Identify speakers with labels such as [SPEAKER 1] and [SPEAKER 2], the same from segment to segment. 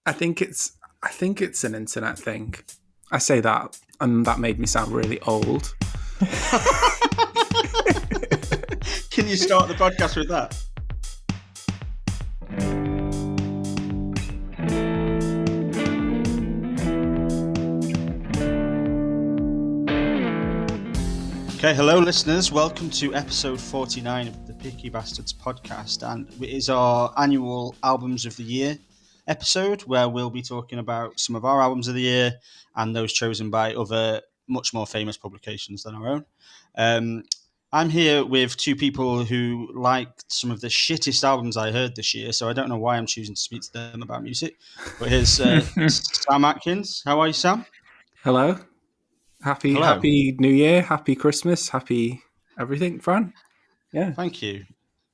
[SPEAKER 1] I think it's an internet thing. I say that, and that made me sound really old.
[SPEAKER 2] Can you start the podcast with that? Okay, hello listeners, welcome to episode 49 of the Picky Bastards podcast, and it is our annual Albums of the Year episode where we'll be talking about some of our albums of the year and those chosen by other much more famous publications than our own. I'm here with two people who liked some of the shittest albums I heard this year, so I don't know why I'm choosing to speak to them about music, but here's Sam Atkins. How are you, Sam?
[SPEAKER 1] Hello. Happy New Year, happy Christmas, happy everything, Fran. Yeah.
[SPEAKER 2] Thank you.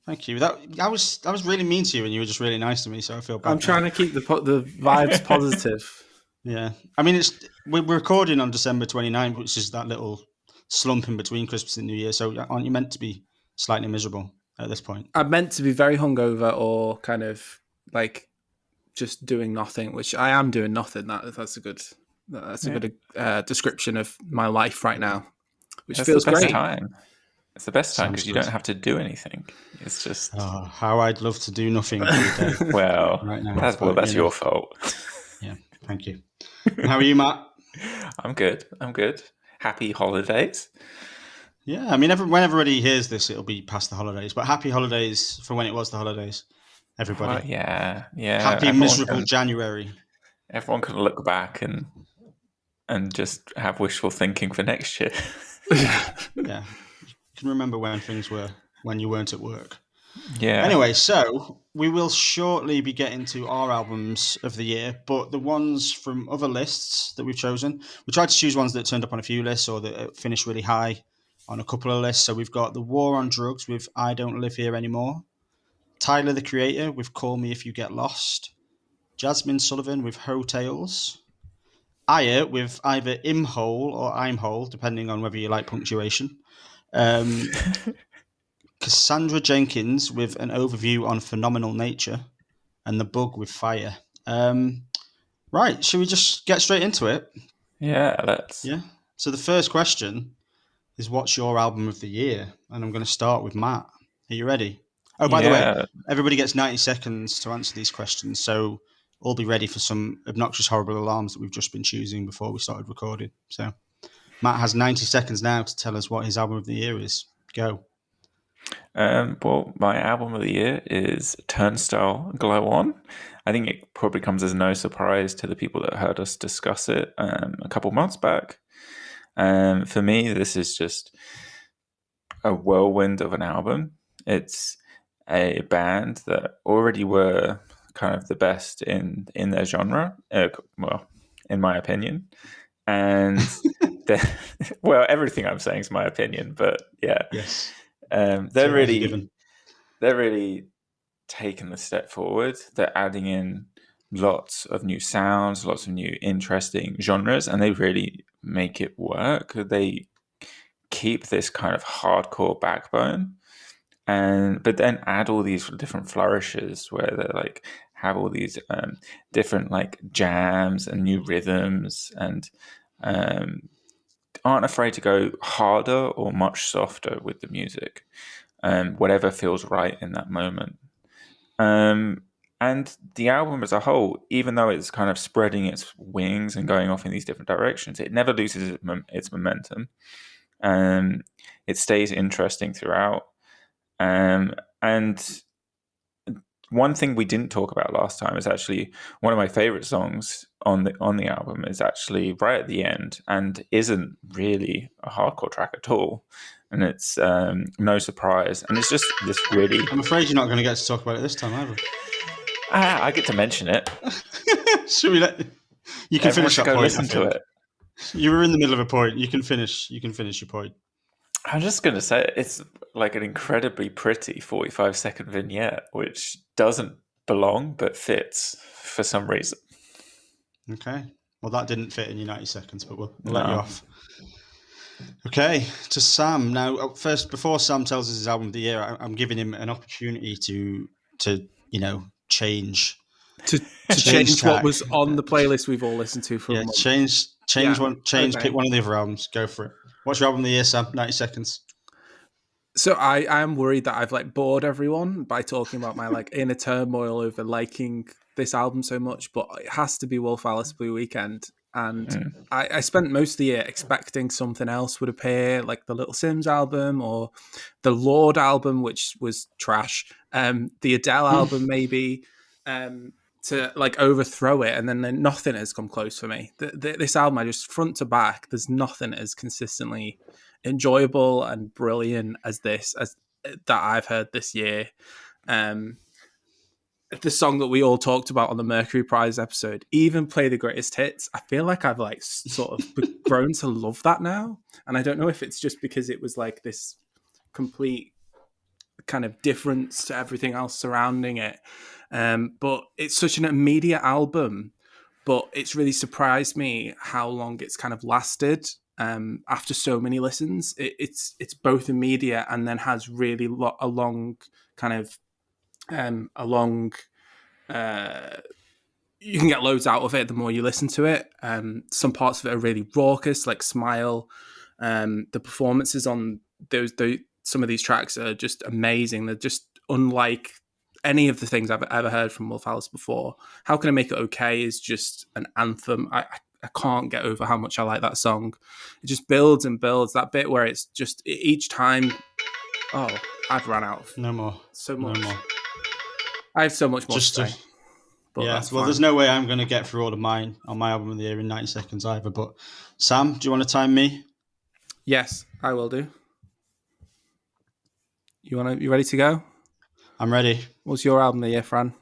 [SPEAKER 2] I was really mean to you, and you were just really nice to me, so I feel bad.
[SPEAKER 1] I'm trying to keep the vibes positive.
[SPEAKER 2] Yeah, I mean, we're recording on December 29th, which is that little slump in between Christmas and New Year. So aren't you meant to be slightly miserable at this point?
[SPEAKER 1] I'm meant to be very hungover or kind of like just doing nothing, which I am doing nothing. That's a good description of my life right now, which feels
[SPEAKER 3] the best
[SPEAKER 1] great.
[SPEAKER 3] Time. It's the best time because you don't have to do anything. It's just
[SPEAKER 2] how I'd love to do nothing.
[SPEAKER 3] Well,
[SPEAKER 2] right now,
[SPEAKER 3] that's your fault.
[SPEAKER 2] Yeah, thank you. And how are you, Matt?
[SPEAKER 3] I'm good. Happy holidays.
[SPEAKER 2] Yeah, I mean, when everybody hears this, it'll be past the holidays. But happy holidays for when it was the holidays, everybody.
[SPEAKER 3] Oh, yeah.
[SPEAKER 2] Happy miserable January. Everyone
[SPEAKER 3] can look back and just have wishful thinking for next year.
[SPEAKER 2] Yeah. You can remember when you weren't at work.
[SPEAKER 3] Yeah.
[SPEAKER 2] Anyway, so we will shortly be getting to our albums of the year, but the ones from other lists that we've chosen, we tried to choose ones that turned up on a few lists or that finished really high on a couple of lists. So we've got The War on Drugs with I Don't Live Here Anymore, Tyler, the Creator with Call Me If You Get Lost, Jazmine Sullivan with Hotels, Aya with either Imhole or I'm Whole, depending on whether you like punctuation. Cassandra Jenkins with an overview on phenomenal nature, and The Bug with Fire. Right, should we just get straight into it?
[SPEAKER 3] Yeah, let's.
[SPEAKER 2] Yeah. So the first question is, what's your album of the year? And I'm going to start with Matt. Are you ready? Oh, by the way, everybody gets 90 seconds to answer these questions, so all be ready for some obnoxious, horrible alarms that we've just been choosing before we started recording. So Matt has 90 seconds now to tell us what his album of the year is. Go.
[SPEAKER 3] Well, my album of the year is Turnstile, Glow On. I think it probably comes as no surprise to the people that heard us discuss it a couple months back. For me, this is just a whirlwind of an album. It's a band that already were kind of the best in their genre, well, in my opinion. And well, everything I'm saying is my opinion, but yeah.
[SPEAKER 2] Yes.
[SPEAKER 3] They're really taking the step forward. They're adding in lots of new sounds, lots of new interesting genres, and they really make it work. They keep this kind of hardcore backbone, but then add all these different flourishes where they like have all these different like jams and new rhythms, and aren't afraid to go harder or much softer with the music, whatever feels right in that moment. And the album as a whole, even though it's kind of spreading its wings and going off in these different directions, it never loses its momentum. It stays interesting throughout. And one thing we didn't talk about last time is actually one of my favorite songs on the album is actually right at the end and isn't really a hardcore track at all. And it's No Surprise. And it's just this really...
[SPEAKER 2] I'm afraid you're not going to get to talk about it this time either.
[SPEAKER 3] I get to mention it.
[SPEAKER 2] Should we let... You can finish that point.
[SPEAKER 3] Listen to it.
[SPEAKER 2] You were in the middle of a point. You can finish your point.
[SPEAKER 3] I'm just going to say it's like an incredibly pretty 45-second vignette, which doesn't belong but fits for some reason.
[SPEAKER 2] Okay. Well, that didn't fit in your 90 seconds, but we'll let you off. Okay, to Sam. Now, first, before Sam tells us his album of the year, I'm giving him an opportunity to change
[SPEAKER 1] to change what was on the playlist we've all listened to for a month.
[SPEAKER 2] Change pick one of the other albums. Go for it. What's your album of the year, Sam? 90 seconds.
[SPEAKER 1] So I am worried that I've like bored everyone by talking about my like inner turmoil over liking this album so much, but it has to be Wolf Alice Blue Weekend. And I spent most of the year expecting something else would appear, like the Little Sims album or the Lorde album, which was trash. The Adele album, maybe, to like overthrow it. And then nothing has come close for me. This album, I just front to back, there's nothing as consistently enjoyable and brilliant as that I've heard this year. The song that we all talked about on the Mercury Prize episode, even Play the Greatest Hits, I feel like I've like sort of grown to love that now. And I don't know if it's just because it was like this complete kind of difference to everything else surrounding it. But it's such an immediate album, but it's really surprised me how long it's kind of lasted. After so many listens, it's both immediate and then has really a long kind of you can get loads out of it the more you listen to it. Some parts of it are really raucous, like Smile. The performances on some of these tracks are just amazing. They're just unlike any of the things I've ever heard from Wolf Alice before. How Can I Make It Okay is just an anthem. I can't get over how much I like that song. It just builds and builds. That bit where it's just each time. Oh, I've run out of
[SPEAKER 2] no more.
[SPEAKER 1] So much.
[SPEAKER 2] No more.
[SPEAKER 1] I have so much more to say.
[SPEAKER 2] There's no way I'm going to get through all of mine on my album of the year in 90 seconds either. But Sam, do you want to time me?
[SPEAKER 1] Yes, I will do. You ready to go?
[SPEAKER 2] I'm ready.
[SPEAKER 1] What's your album of the year, Fran?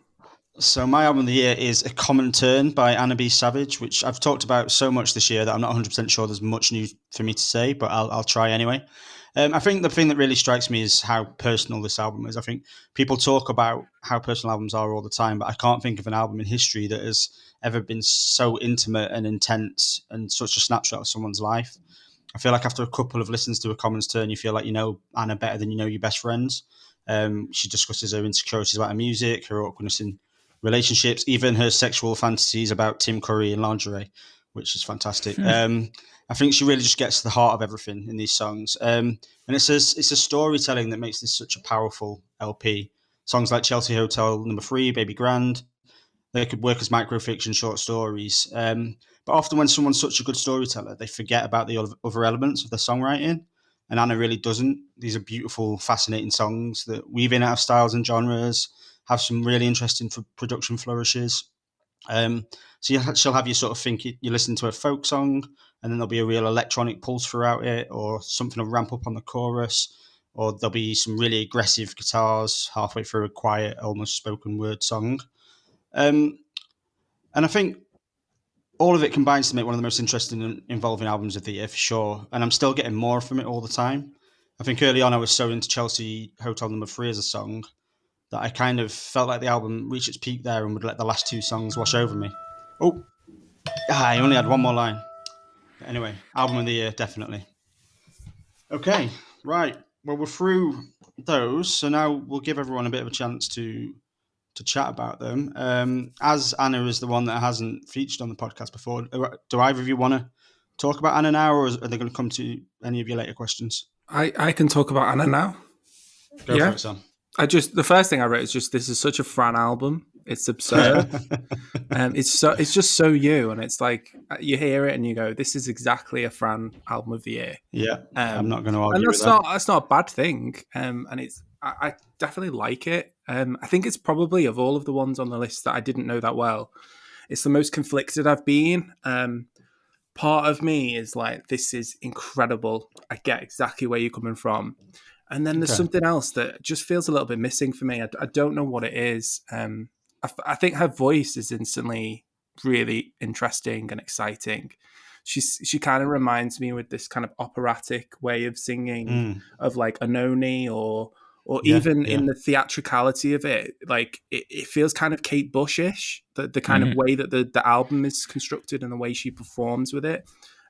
[SPEAKER 2] So my album of the year is A Common Turn by Anna B. Savage, which I've talked about so much this year that I'm not 100% sure there's much new for me to say, but I'll try anyway. I think the thing that really strikes me is how personal this album is. I think people talk about how personal albums are all the time, but I can't think of an album in history that has ever been so intimate and intense and such a snapshot of someone's life. I feel like after a couple of listens to A Common Turn, you feel like you know Anna better than you know your best friends. She discusses her insecurities about her music, her awkwardness in relationships, even her sexual fantasies about Tim Curry and lingerie, which is fantastic. I think she really just gets to the heart of everything in these songs. And it's a storytelling that makes this such a powerful LP. Songs like Chelsea Hotel No. 3, Baby Grand, they could work as microfiction short stories. But often when someone's such a good storyteller, they forget about the other elements of their songwriting. And Anna really doesn't. These are beautiful, fascinating songs that weave in out of styles and genres, have some really interesting production flourishes. So she'll have you sort of think you listen to a folk song, and then there'll be a real electronic pulse throughout it, or something will ramp up on the chorus, or there'll be some really aggressive guitars halfway through a quiet, almost spoken word song. And I think all of it combines to make one of the most interesting and involving albums of the year, for sure. And I'm still getting more from it all the time. I think early on I was so into Chelsea Hotel No. 3 as a song that I kind of felt like the album reached its peak there and would let the last two songs wash over me. I only had one more line. But anyway, album of the year, definitely. Okay, right. Well, we're through those, so now we'll give everyone a bit of a chance to chat about them. As Anna is the one that hasn't featured on the podcast before, do either of you want to talk about Anna now, or are they going to come to any of your later questions?
[SPEAKER 1] I can talk about Anna now.
[SPEAKER 2] Go for it, Sam.
[SPEAKER 1] The first thing I wrote is just, this is such a Fran album. It's absurd. It's just so you, and it's like you hear it and you go, this is exactly a Fran album of the year.
[SPEAKER 2] Yeah, I'm not going to argue with
[SPEAKER 1] that. That's not a bad thing. And I definitely like it. I think it's probably, of all of the ones on the list that I didn't know that well, it's the most conflicted I've been. Part of me is like, this is incredible. I get exactly where you're coming from. And then there's something else that just feels a little bit missing for me. I don't know what it is. I think her voice is instantly really interesting and exciting. She kind of reminds me with this kind of operatic way of singing of like Anoni or even in the theatricality of it. Like it feels kind of Kate Bush-ish, the kind of way that the album is constructed and the way she performs with it.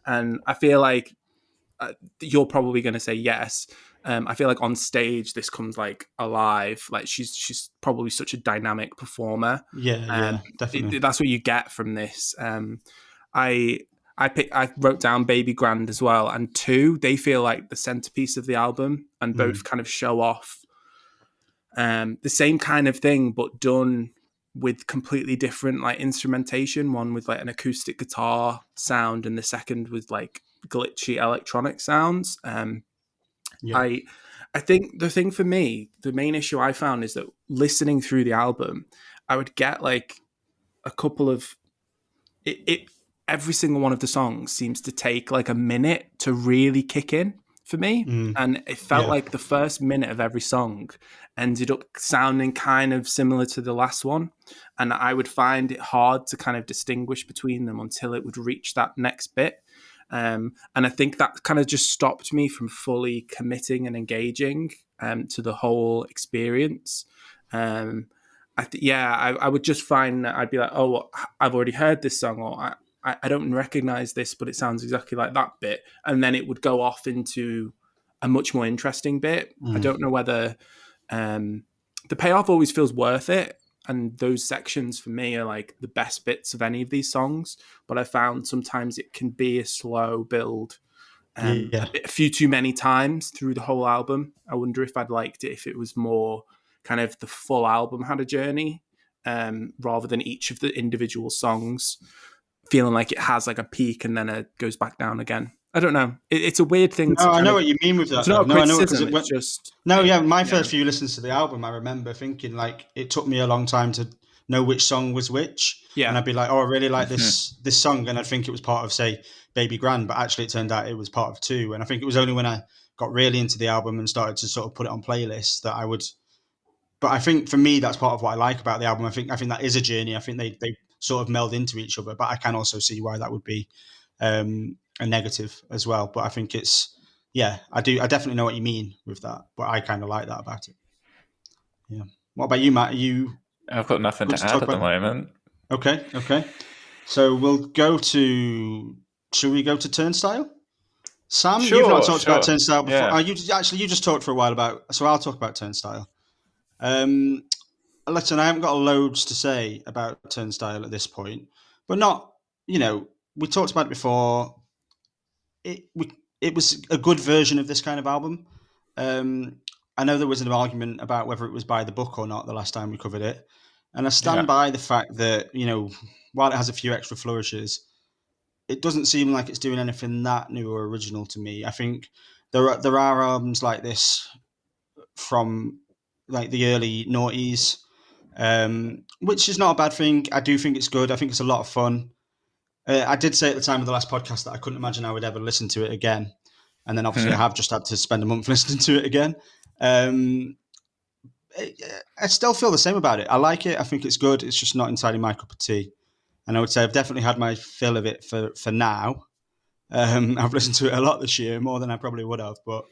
[SPEAKER 1] And I feel like you're probably going to say yes. I feel like on stage this comes like alive. Like she's probably such a dynamic performer.
[SPEAKER 2] Yeah, definitely.
[SPEAKER 1] That's what you get from this. I I wrote down Baby Grand as well, and two, they feel like the centerpiece of the album, and both kind of show off the same kind of thing, but done with completely different like instrumentation. One with like an acoustic guitar sound, and the second with like glitchy electronic sounds. I think the thing for me, the main issue I found is that listening through the album, I would get like a couple of it every single one of the songs seems to take like a minute to really kick in for me. And it felt like the first minute of every song ended up sounding kind of similar to the last one. And I would find it hard to kind of distinguish between them until it would reach that next bit. And I think that kind of just stopped me from fully committing and engaging to the whole experience. I would just find that I'd be like, oh, I've already heard this song, or I don't recognize this, but it sounds exactly like that bit. And then it would go off into a much more interesting bit. I don't know whether the payoff always feels worth it. And those sections for me are like the best bits of any of these songs. But I found sometimes it can be a slow build a few too many times through the whole album. I wonder if I'd liked it if it was more kind of the full album had a journey rather than each of the individual songs feeling like it has like a peak and then it goes back down again. I don't know. It's a weird thing.
[SPEAKER 2] No, I know what you mean with that.
[SPEAKER 1] It's not
[SPEAKER 2] no, I know
[SPEAKER 1] criticism. It's just
[SPEAKER 2] my first few listens to the album, I remember thinking like it took me a long time to know which song was which.
[SPEAKER 1] Yeah,
[SPEAKER 2] and I'd be like, oh, I really like this song, and I'd think it was part of, say, Baby Grand, but actually it turned out it was part of two. And I think it was only when I got really into the album and started to sort of put it on playlists that I would. But I think for me, that's part of what I like about the album. I think that is a journey. I think they sort of meld into each other, but I can also see why that would be a negative as well. But I think I definitely know what you mean with that, but I kind of like that about it. Yeah. What about you, Matt?
[SPEAKER 3] I've got nothing to add at the moment.
[SPEAKER 2] Okay. So we'll go to. Should we go to Turnstile? Sam, you've not talked about Turnstile before.
[SPEAKER 3] Yeah.
[SPEAKER 2] You just talked for a while about. So I'll talk about Turnstile. Listen, I haven't got loads to say about Turnstile at this point, but not. We talked about it before. It was a good version of this kind of album. I know there was an argument about whether it was by the book or not the last time we covered it, and I stand by the fact that while it has a few extra flourishes, it doesn't seem like it's doing anything that new or original to me. I think there are albums like this from like the early noughties, which is not a bad thing. I do think it's good. I think it's a lot of fun. I did say at the time of the last podcast that I couldn't imagine I would ever listen to it again. And then obviously I have just had to spend a month listening to it again. I still feel the same about it. I like it. I think it's good. It's just not entirely my cup of tea. And I would say I've definitely had my fill of it for now. I've listened to it a lot this year, more than I probably would have. But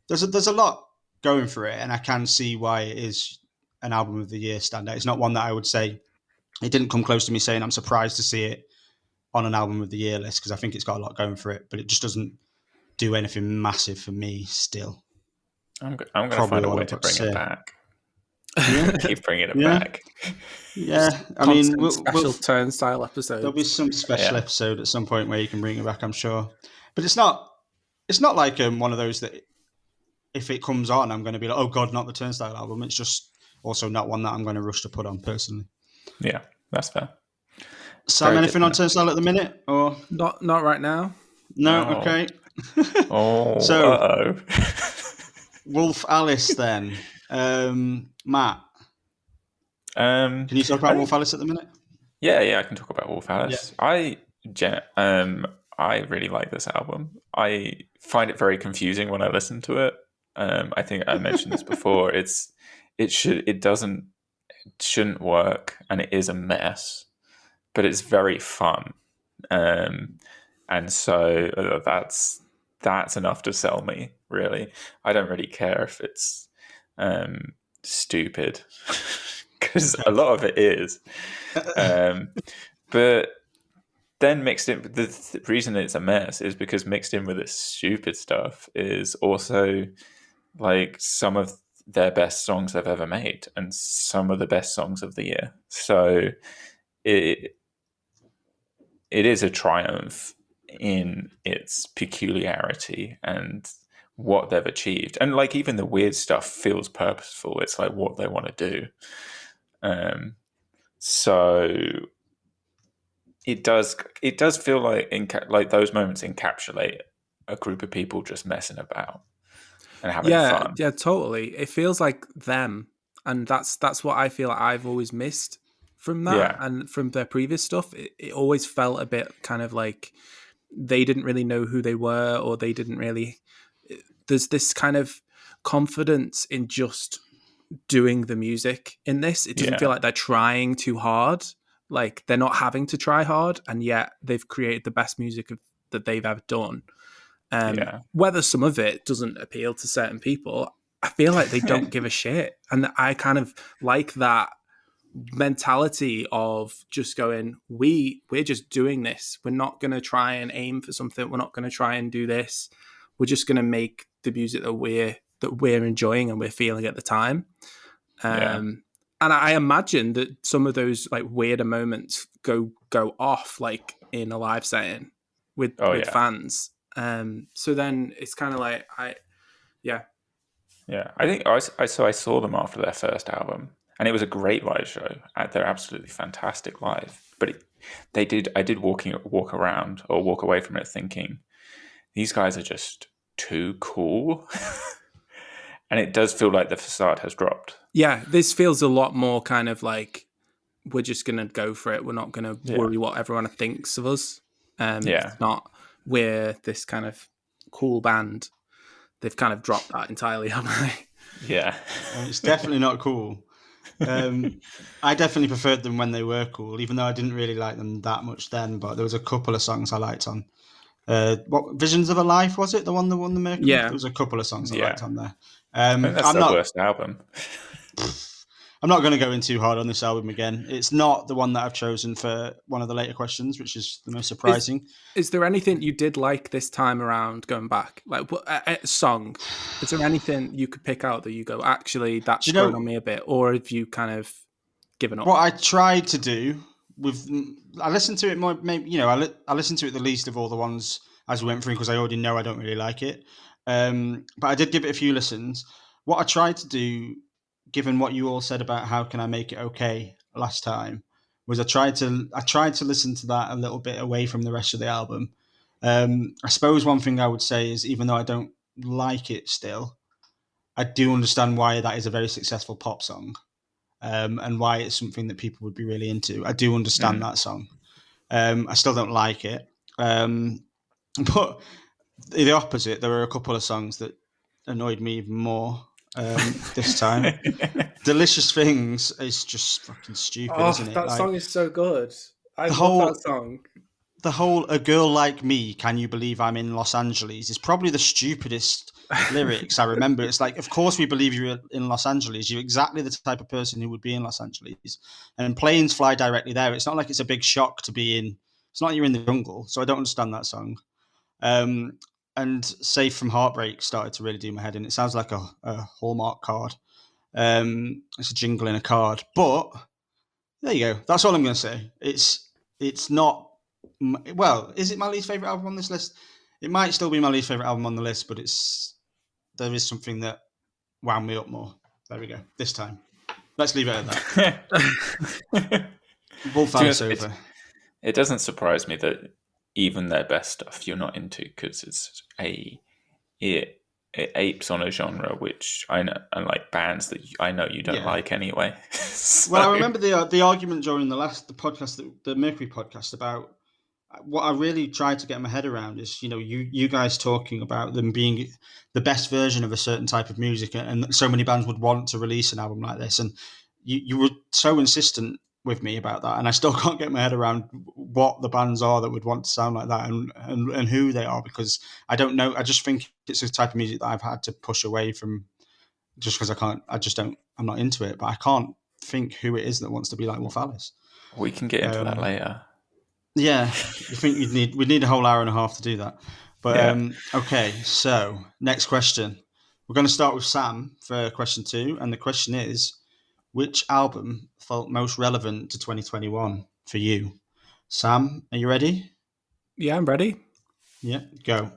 [SPEAKER 2] there's a lot going for it. And I can see why it is an album of the year standout. It's not one that I would say, it didn't come close to me saying I'm surprised to see it on an album of the year list, because I think it's got a lot going for it, but it just doesn't do anything massive for me still.
[SPEAKER 3] I'm going to find a way to bring it back. Keep bringing it back.
[SPEAKER 2] Yeah, I mean,
[SPEAKER 1] we'll Turnstile episode.
[SPEAKER 2] There'll be some special episode at some point where you can bring it back, I'm sure. But it's not like one of those that if it comes on, I'm going to be like, oh God, not the Turnstile album. It's just also not one that I'm going to rush to put on personally.
[SPEAKER 3] Yeah, that's fair.
[SPEAKER 2] Sam, anything on Turnstile at the minute, or
[SPEAKER 1] not right now?
[SPEAKER 2] No. Okay. So, Wolf Alice then. Matt, can you talk about Wolf Alice at the minute?
[SPEAKER 3] Yeah, I can talk about Wolf Alice. Yeah. I really like this album. I find it very confusing when I listen to it. I think I mentioned this before. It shouldn't work, and it is a mess, but it's very fun. And so that's enough to sell me, really. I don't really care if it's stupid, because a lot of it is. But then mixed in, the reason it's a mess is because mixed in with this stupid stuff is also like some of their best songs they've ever made and some of the best songs of the year. So it is a triumph in its peculiarity and what they've achieved. And like even the weird stuff feels purposeful. It's like what they want to do. So it does feel like those moments encapsulate a group of people just messing about and having fun.
[SPEAKER 1] Yeah, totally. It feels like them, and that's what I feel like I've always missed from that and from their previous stuff. It always felt a bit kind of like they didn't really know who they were, or they didn't really. There's this kind of confidence in just doing the music in this. It doesn't feel like they're trying too hard. Like they're not having to try hard, and yet they've created the best music that they've ever done. Whether some of it doesn't appeal to certain people, I feel like they don't give a shit. And I kind of like that mentality of just going, we're just doing this. We're not going to try and aim for something. We're not going to try and do this. We're just going to make the music that we're enjoying and we're feeling at the time. And I imagine that some of those like weirder moments go off like in a live setting with fans. So then it's kind of like I
[SPEAKER 3] think I saw them after their first album, and it was a great live show. They're absolutely fantastic live. But I did walk away from it thinking these guys are just too cool. And it does feel like the facade has dropped. Yeah,
[SPEAKER 1] this feels a lot more kind of like we're just going to go for it. We're not going to worry what everyone thinks of us. It's not we're this kind of cool band. They've kind of dropped that entirely, haven't they?
[SPEAKER 3] Yeah.
[SPEAKER 2] It's definitely not cool. I definitely preferred them when they were cool, even though I didn't really like them that much then. But there was a couple of songs I liked on. What Visions of a Life, was it? The one that won the Mercury?
[SPEAKER 1] Yeah.
[SPEAKER 2] There was a couple of songs I liked on there.
[SPEAKER 3] I think that's their worst album.
[SPEAKER 2] I'm not going to go in too hard on this album again. It's not the one that I've chosen for one of the later questions, which is the most surprising.
[SPEAKER 1] Is there anything you did like this time around going back? Like a song? Is there anything you could pick out that you go, actually, that's grown on me a bit? Or have you kind of given up?
[SPEAKER 2] What I tried to do I listened to it more, maybe, I listened to it the least of all the ones as we went through because I already know I don't really like it. But I did give it a few listens. What I tried to do, given what you all said about how can I make it okay last time, was I tried to listen to that a little bit away from the rest of the album. I suppose one thing I would say is, even though I don't like it still, I do understand why that is a very successful pop song, and why it's something that people would be really into. I do understand that song. I still don't like it. But the opposite, there were a couple of songs that annoyed me even more this time. Delicious Things is just fucking stupid, isn't it?
[SPEAKER 1] That song is so good. I love that song.
[SPEAKER 2] The whole "A Girl Like Me, Can You Believe I'm in Los Angeles" is probably the stupidest lyrics I remember. It's like, of course we believe you're in Los Angeles. You're exactly the type of person who would be in Los Angeles. And planes fly directly there. It's not like it's a big shock to be in. It's not like you're in the jungle. So I don't understand that song. And Safe from Heartbreak started to really do my head in. It sounds like a Hallmark card. It's a jingle in a card. But there you go. That's all I'm going to say. It's not... Well, is it my least favourite album on this list? It might still be my least favourite album on the list, but there is something that wound me up more. There we go. This time. Let's leave it at that. We'll find us over.
[SPEAKER 3] It doesn't surprise me that even their best stuff you're not into, because it apes on a genre which I know, and like bands that I know you don't like anyway. So.
[SPEAKER 2] Well, I remember the argument during the podcast, the Mercury podcast, about what I really tried to get my head around is, you guys talking about them being the best version of a certain type of music, and so many bands would want to release an album like this, and you were so insistent with me about that, and I still can't get my head around what the bands are that would want to sound like that, and who they are, because I don't know. I just think it's a type of music that I've had to push away from, just because I'm not into it, but I can't think who it is that wants to be like Wolf Alice.
[SPEAKER 3] We can get into that later.
[SPEAKER 2] Yeah, I think we'd need a whole hour and a half to do that. But okay, so next question. We're going to start with Sam for question 2. And the question is, which album felt most relevant to 2021 for you? Sam, are you ready?
[SPEAKER 1] Yeah, I'm ready.
[SPEAKER 2] Yeah, go.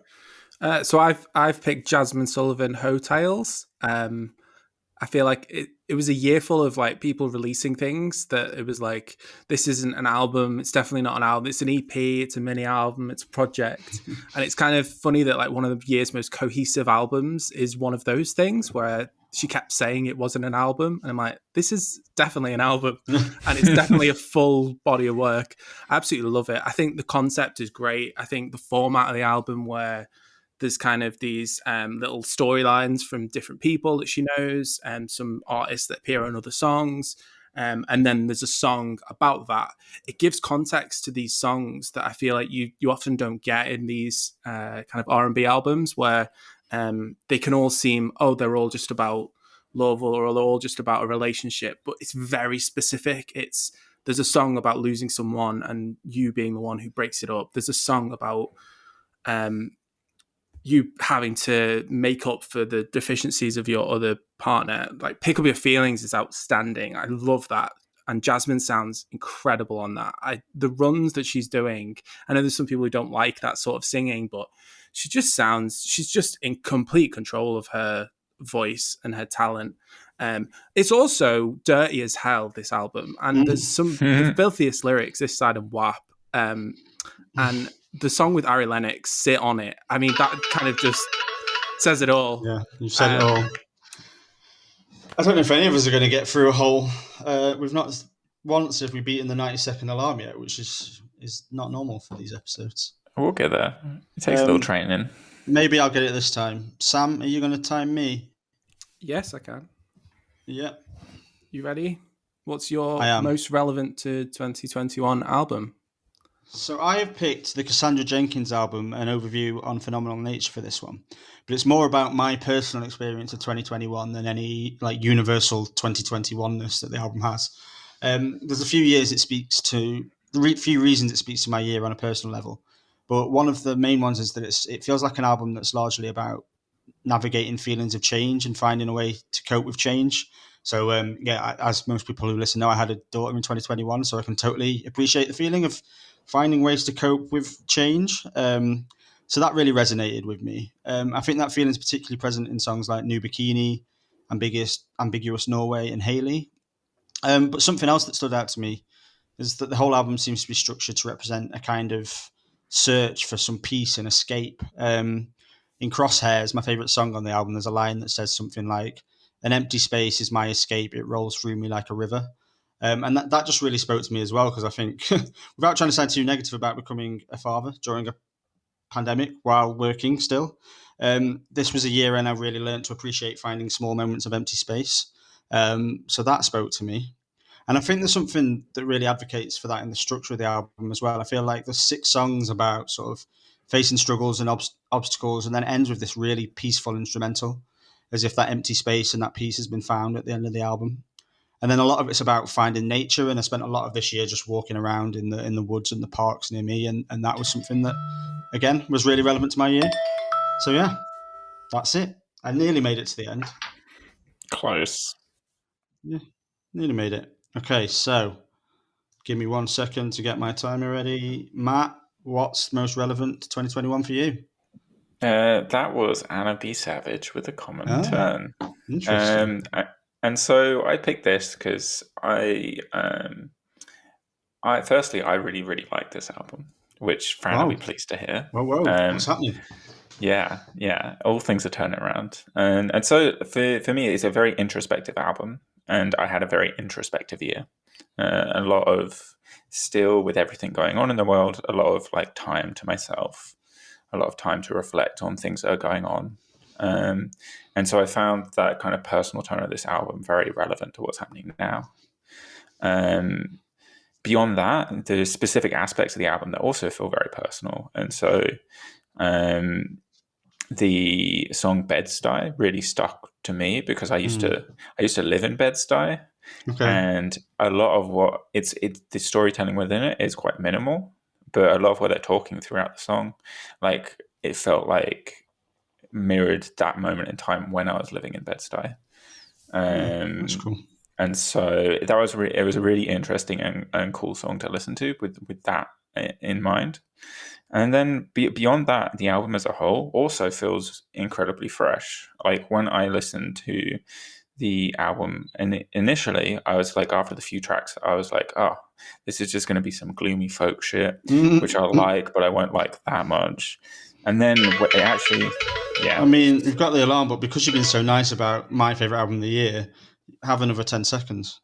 [SPEAKER 1] So I've picked Jazmine Sullivan Hotels. I feel like it was a year full of like people releasing things that it was like, this isn't an album. It's definitely not an album. It's an EP. It's a mini album. It's a project. And it's kind of funny that like one of the year's most cohesive albums is one of those things where she kept saying it wasn't an album. And I'm like, this is definitely an album. And it's definitely a full body of work. I absolutely love it. I think the concept is great. I think the format of the album where there's kind of these little storylines from different people that she knows and some artists that appear on other songs. And then there's a song about that. It gives context to these songs that I feel like you often don't get in these kind of R&B albums where they can all seem, they're all just about love or they're all just about a relationship, but it's very specific. There's a song about losing someone and you being the one who breaks it up. There's a song about you having to make up for the deficiencies of your other partner. Like, Pick Up Your Feelings is outstanding. I love that. And Jazmine sounds incredible on that. The runs that she's doing, I know there's some people who don't like that sort of singing, but she's just in complete control of her voice and her talent. It's also dirty as hell, this album. And there's some the filthiest lyrics this side of WAP. And the song with Ari Lennox, Sit On It. I mean, that kind of just says it all.
[SPEAKER 2] Yeah, you've said it all. I don't know if any of us are going to get through a whole... we've not once have we beaten the 90-second alarm yet, which is not normal for these episodes.
[SPEAKER 3] We'll get there. It takes a little training.
[SPEAKER 2] Maybe I'll get it this time. Sam, are you going to time me?
[SPEAKER 1] Yes, I can.
[SPEAKER 2] Yeah.
[SPEAKER 1] You ready? What's your most relevant to 2021 album?
[SPEAKER 2] So I have picked the Cassandra Jenkins album, An Overview on Phenomenal Nature, for this one. But it's more about my personal experience of 2021 than any like universal 2021-ness that the album has. There's a few years it speaks to, few reasons it speaks to my year on a personal level. But one of the main ones is that it feels like an album that's largely about navigating feelings of change and finding a way to cope with change. So, as most people who listen know, I had a daughter in 2021, so I can totally appreciate the feeling of finding ways to cope with change. So that really resonated with me. I think that feeling is particularly present in songs like New Bikini, Ambiguous Norway, and Haley. But something else that stood out to me is that the whole album seems to be structured to represent a kind of search for some peace and escape. In Crosshairs, my favourite song on the album, there's a line that says something like, "An empty space is my escape, it rolls through me like a river." And that just really spoke to me as well, because I think, without trying to sound too negative about becoming a father during a pandemic while working still, this was a year when I really learned to appreciate finding small moments of empty space. So that spoke to me. And I think there's something that really advocates for that in the structure of the album as well. I feel like there's 6 songs about sort of facing struggles and obstacles, and then it ends with this really peaceful instrumental, as if that empty space and that peace has been found at the end of the album. And then a lot of it's about finding nature, and I spent a lot of this year just walking around in the woods and the parks near me, and that was something that, again, was really relevant to my year. So yeah, that's it. I nearly made it to the end.
[SPEAKER 3] Close.
[SPEAKER 2] Yeah, nearly made it. Okay, so give me 1 second to get my timer ready. Matt, what's most relevant to 2021 for you?
[SPEAKER 3] That was Anna B. Savage with A Common Turn.
[SPEAKER 2] Interesting.
[SPEAKER 3] And so I picked this because I really, really like this album, which Fran will be pleased to hear.
[SPEAKER 2] Whoa, what's happening?
[SPEAKER 3] Yeah. All things are turning around. And so for me, it's a very introspective album, and I had a very introspective year. A lot of, still with everything going on in the world, a lot of like time to myself, a lot of time to reflect on things that are going on. And so I found that kind of personal tone of this album very relevant to what's happening now. Beyond that, there's specific aspects of the album that also feel very personal. And so the song Bed-Stuy really stuck to me because I used to live in Bed-Stuy.
[SPEAKER 2] Okay.
[SPEAKER 3] And a lot of the storytelling within it is quite minimal, but a lot of what they're talking throughout the song, like, it felt like mirrored that moment in time when I was living in Bed-Stuy.
[SPEAKER 2] That's cool.
[SPEAKER 3] And so that was it was a really interesting and cool song to listen to with that in mind. And then beyond that, the album as a whole also feels incredibly fresh. Like when I listened to the album, and initially I was like, after the few tracks, I was like, oh, this is just going to be some gloomy folk shit, which I like, but I won't like that much. And then it actually, yeah.
[SPEAKER 2] I mean, we've got the alarm, but because you've been so nice about my favourite album of the year, have another 10 seconds.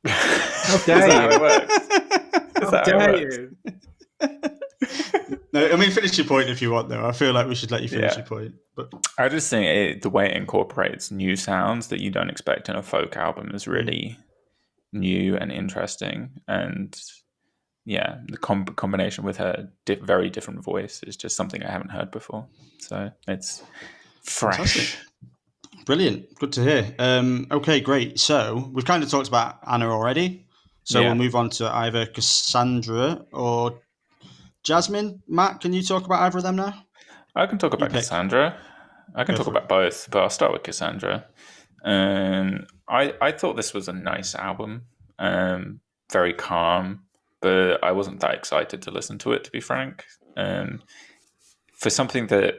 [SPEAKER 1] How dare you?
[SPEAKER 3] How it works?
[SPEAKER 1] How dare you?
[SPEAKER 2] No, I mean, finish your point if you want, though. I feel like we should let you finish your point. But
[SPEAKER 3] I just think the way it incorporates new sounds that you don't expect in a folk album is really new and interesting. And yeah, the combination with her very different voice is just something I haven't heard before. So it's fresh.
[SPEAKER 2] Fantastic. Brilliant. Good to hear. Okay, great. So we've kind of talked about Anna already. So we'll move on to either Cassandra or Jazmine. Matt, can you talk about either of them now?
[SPEAKER 3] I can talk about Cassandra. I can talk about both, but I'll start with Cassandra. I thought this was a nice album, very calm, but I wasn't that excited to listen to it, to be frank. For something that,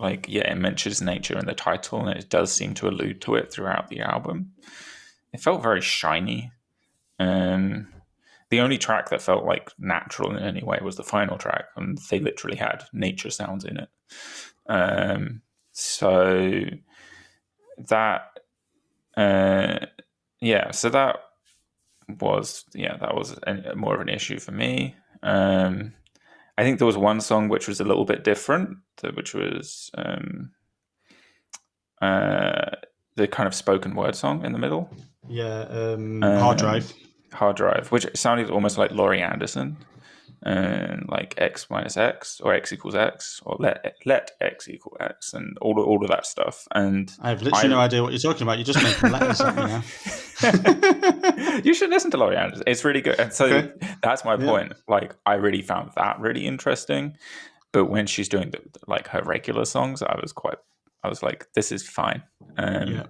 [SPEAKER 3] like, it mentions nature in the title, and it does seem to allude to it throughout the album. It felt very shiny. The only track that felt like natural in any way was the final track, and they literally had nature sounds in it. So that was more of an issue for me. I think there was one song which was a little bit different, which was the kind of spoken word song in the middle.
[SPEAKER 2] Yeah, Hard Drive,
[SPEAKER 3] which sounded almost like Laurie Anderson, and like X minus X or X equals X or let X equal X and all of that stuff. And
[SPEAKER 2] I have literally no idea what you're talking about. You're just making letters at me now.
[SPEAKER 3] You should listen to Laurie Anderson. It's really good. And so that's my point. Like, I really found that really interesting. But when she's doing her regular songs, I was like, this is fine. But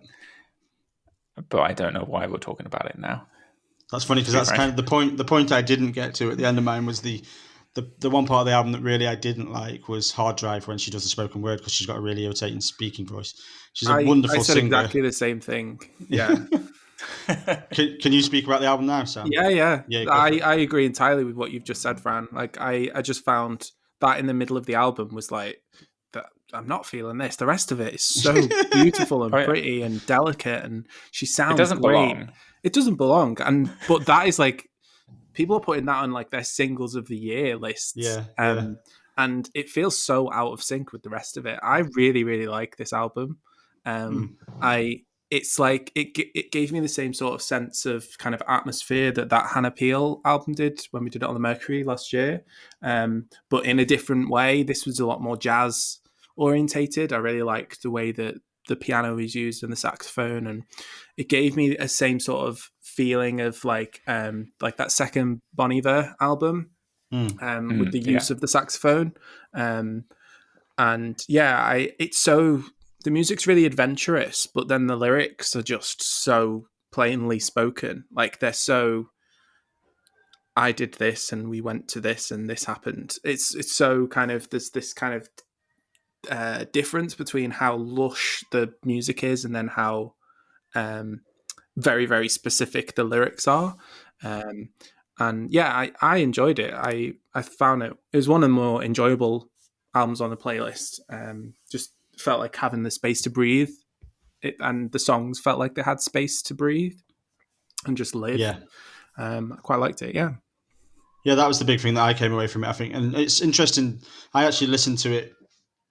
[SPEAKER 3] I don't know why we're talking about it now.
[SPEAKER 2] That's funny because that's kind of the point. The point I didn't get to at the end of mine was the one part of the album that really I didn't like was Hard Drive, when she does the spoken word, because she's got a really irritating speaking voice. She's a wonderful singer. I said
[SPEAKER 1] exactly the same thing. Yeah.
[SPEAKER 2] Can you speak about the album now, Sam?
[SPEAKER 1] Yeah. I agree entirely with what you've just said, Fran. Like, I just found that in the middle of the album was like, that I'm not feeling this. The rest of it is so beautiful and pretty and delicate, and she sounds great. It doesn't belong. It doesn't belong. But that is like, people are putting that on like their singles of the year lists. And it feels so out of sync with the rest of it. I really, really like this album. It's like it gave me the same sort of sense of kind of atmosphere that Hannah Peel album did when we did it on the Mercury last year. But in a different way. This was a lot more jazz orientated. I really liked the way that the piano is used and the saxophone, and it gave me a same sort of feeling of like that second Bon Iver album with the use of the saxophone. It's so, the music's really adventurous, but then the lyrics are just so plainly spoken. Like, they're so, I did this and we went to this and this happened. It's so kind of, there's this kind of difference between how lush the music is and then how very, very specific the lyrics are. I enjoyed it. I found it was one of the more enjoyable albums on the playlist. Just felt like having the space to breathe, and the songs felt like they had space to breathe and just live. I quite liked it. Yeah,
[SPEAKER 2] that was the big thing that I came away from it, I think. And it's interesting, I actually listened to it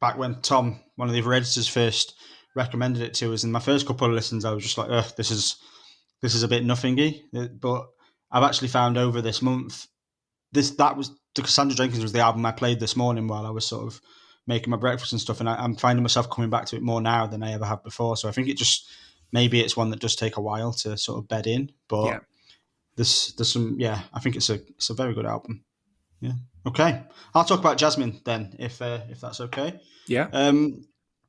[SPEAKER 2] back when Tom, one of the other editors, first recommended it to us. And my first couple of listens, I was just like, this is a bit nothingy. But I've actually found over this month, Cassandra Jenkins was the album I played this morning while I was sort of making my breakfast and stuff. And I'm finding myself coming back to it more now than I ever have before. So I think maybe it's one that does take a while to sort of bed in. But there's some, I think it's a very good album. Yeah. Okay. I'll talk about Jazmine then, if that's okay.
[SPEAKER 1] Yeah.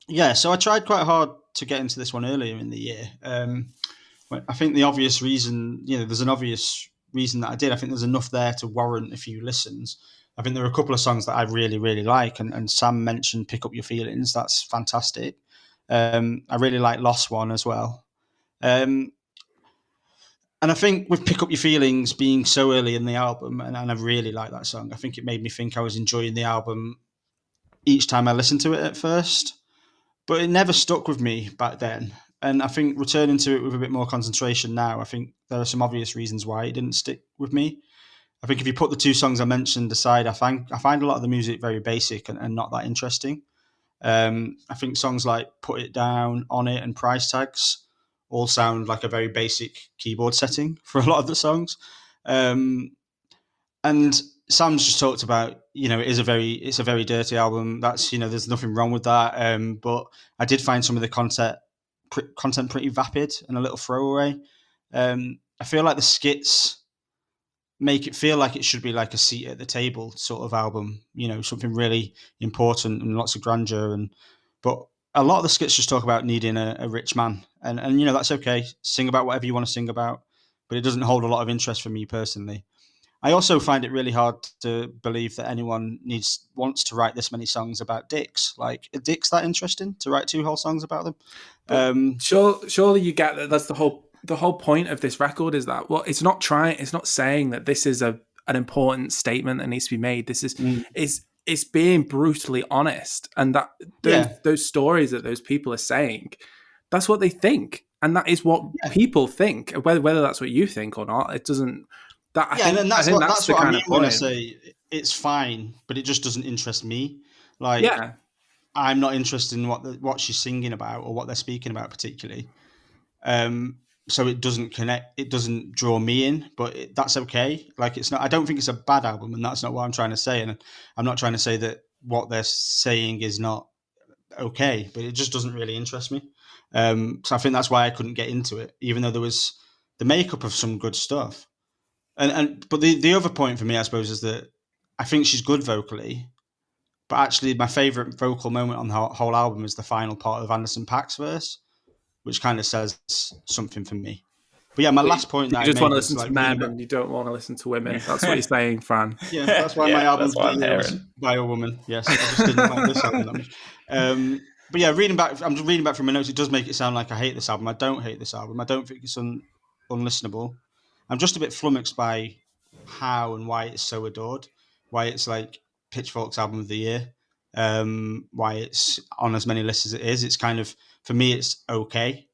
[SPEAKER 2] Yeah, so I tried quite hard to get into this one earlier in the year. I think the obvious reason, there's an obvious reason that I did. I think there's enough there to warrant a few listens. I think there are a couple of songs that I really, really like, and Sam mentioned "Pick Up Your Feelings." That's fantastic. I really like "Lost One" as well. Um, and I think with "Pick Up Your Feelings" being so early in the album, and I really like that song, I think it made me think I was enjoying the album each time I listened to it at first. But it never stuck with me back then. And I think returning to it with a bit more concentration now, I think there are some obvious reasons why it didn't stick with me. I think if you put the two songs I mentioned aside, I find a lot of the music very basic and not that interesting. I think songs like "Put It Down," "On It," and "Price Tags" all sound like a very basic keyboard setting for a lot of the songs. Um, and Sam's just talked about, it's a very dirty album. That's, there's nothing wrong with that. But I did find some of the content pretty vapid and a little throwaway. I feel like the skits make it feel like it should be like a seat at the table sort of album, something really important and lots of grandeur. But a lot of the skits just talk about needing a rich man, and that's okay. Sing about whatever you want to sing about, but it doesn't hold a lot of interest for me personally. I also find it really hard to believe that anyone wants to write this many songs about dicks. Like, are dicks that interesting to write two whole songs about them?
[SPEAKER 1] Surely you get that. That's the whole point of this record is that, well, it's not saying that this is an important statement that needs to be made. This is it's being brutally honest, and that those stories that those people are saying, that's what they think, and that is what people think. Whether that's what you think or not, it doesn't.
[SPEAKER 2] And that's what I mean when I say it's fine, but it just doesn't interest me. Like, I'm not interested in what she's singing about or what they're speaking about particularly. So it doesn't connect. It doesn't draw me in, but that's okay. Like, it's not. I don't think it's a bad album, and that's not what I'm trying to say. And I'm not trying to say that what they're saying is not okay, but it just doesn't really interest me. So I think that's why I couldn't get into it, even though there was the makeup of some good stuff. But the other point for me, I suppose, is that I think she's good vocally, but actually my favourite vocal moment on the whole album is the final part of Anderson .Paak's verse, which kind of says something for me. But yeah, my last point that
[SPEAKER 1] you just want to
[SPEAKER 2] is
[SPEAKER 1] listen to men and you don't want to listen to women. That's what you're saying, Fran.
[SPEAKER 2] Yeah, that's why my album's by a woman. Yes, I just didn't like this album that much. But yeah, I'm just reading back from my notes. It does make it sound like I hate this album. I don't hate this album. I don't think it's unlistenable. I'm just a bit flummoxed by how and why it's so adored, why it's like Pitchfork's album of the year, why it's on as many lists as it is. It's kind of, for me, it's okay,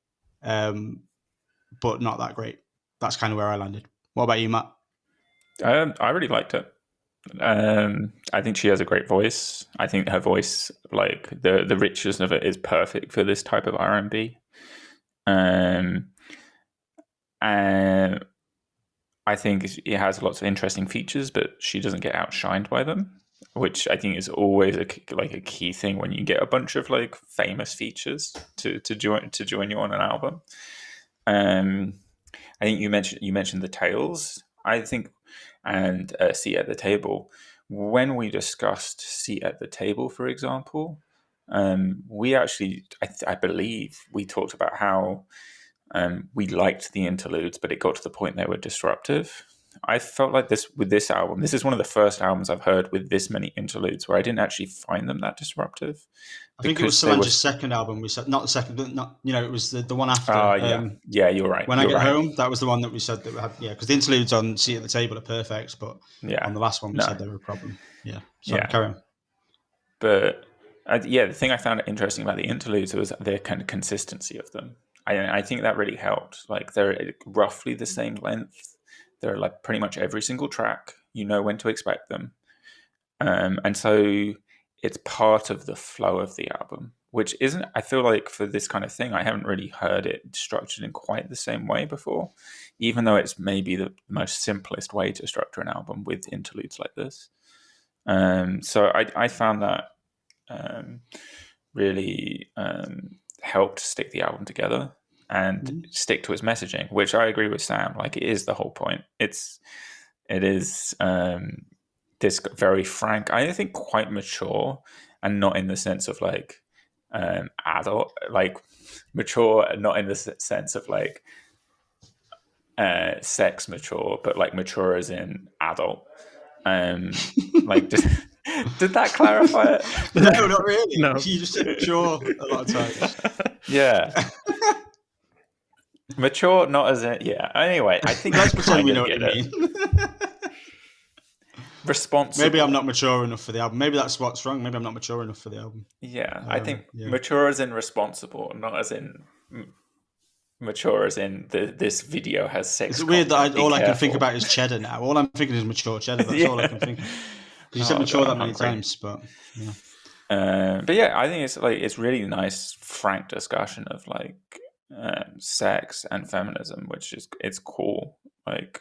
[SPEAKER 2] but not that great. That's kind of where I landed. What about you, Matt?
[SPEAKER 3] I really liked it. I think she has a great voice. I think her voice, like the richness of it, is perfect for this type of R&B. And I think it has lots of interesting features, but she doesn't get outshined by them, which I think is always a key thing when you get a bunch of like famous features to join you on an album. I think you mentioned the Tales, I think, and Seat at the Table. When we discussed Seat at the Table, for example, we actually, I believe, we talked about how we liked the interludes, but it got to the point they were disruptive. I felt like with this album, this is one of the first albums I've heard with this many interludes where I didn't actually find them that disruptive.
[SPEAKER 2] I think it was Solange's second album. We said, not the second, but not, it was the one after.
[SPEAKER 3] Yeah, you're right.
[SPEAKER 2] When I Get Home, that was the one that we said that we had. Yeah, because the interludes on Seat at the Table are perfect, but on the last one we said they were a problem. Yeah, carry on.
[SPEAKER 3] But the thing I found interesting about the interludes was their kind of consistency of them. I think that really helped. Like, they're roughly the same length. They're like pretty much every single track. You know when to expect them, and so it's part of the flow of the album, which isn't. I feel like for this kind of thing, I haven't really heard it structured in quite the same way before, even though it's maybe the most simplest way to structure an album with interludes like this. So I found that really helped stick the album together and stick to its messaging, which I agree with Sam. Like, it is the whole point. It is this very frank, I think quite mature, and not in the sense of like adult, like mature, not in the sense of like sex mature, but like mature as in adult. Like, did that clarify it?
[SPEAKER 2] No, not really.
[SPEAKER 1] No.
[SPEAKER 2] You just said mature a lot of times.
[SPEAKER 3] Yeah. Mature, not as in, yeah. Anyway, I think
[SPEAKER 2] Let's
[SPEAKER 3] you
[SPEAKER 2] pretend
[SPEAKER 3] kind
[SPEAKER 2] we
[SPEAKER 3] of
[SPEAKER 2] know what
[SPEAKER 3] get
[SPEAKER 2] you
[SPEAKER 3] it.
[SPEAKER 2] mean.
[SPEAKER 3] Responsible.
[SPEAKER 2] Maybe I'm not mature enough for the album. Maybe that's what's wrong. Maybe I'm not mature enough for the album.
[SPEAKER 3] Yeah, I think mature as in responsible, not as in mature as in this video has sex.
[SPEAKER 2] It's weird that all I can think
[SPEAKER 3] careful.
[SPEAKER 2] about is cheddar now. All I'm thinking is mature cheddar. That's all I can think of. You said mature that many times, but yeah.
[SPEAKER 3] But yeah, I think it's really nice, frank discussion of like sex and feminism, which is it's cool. Like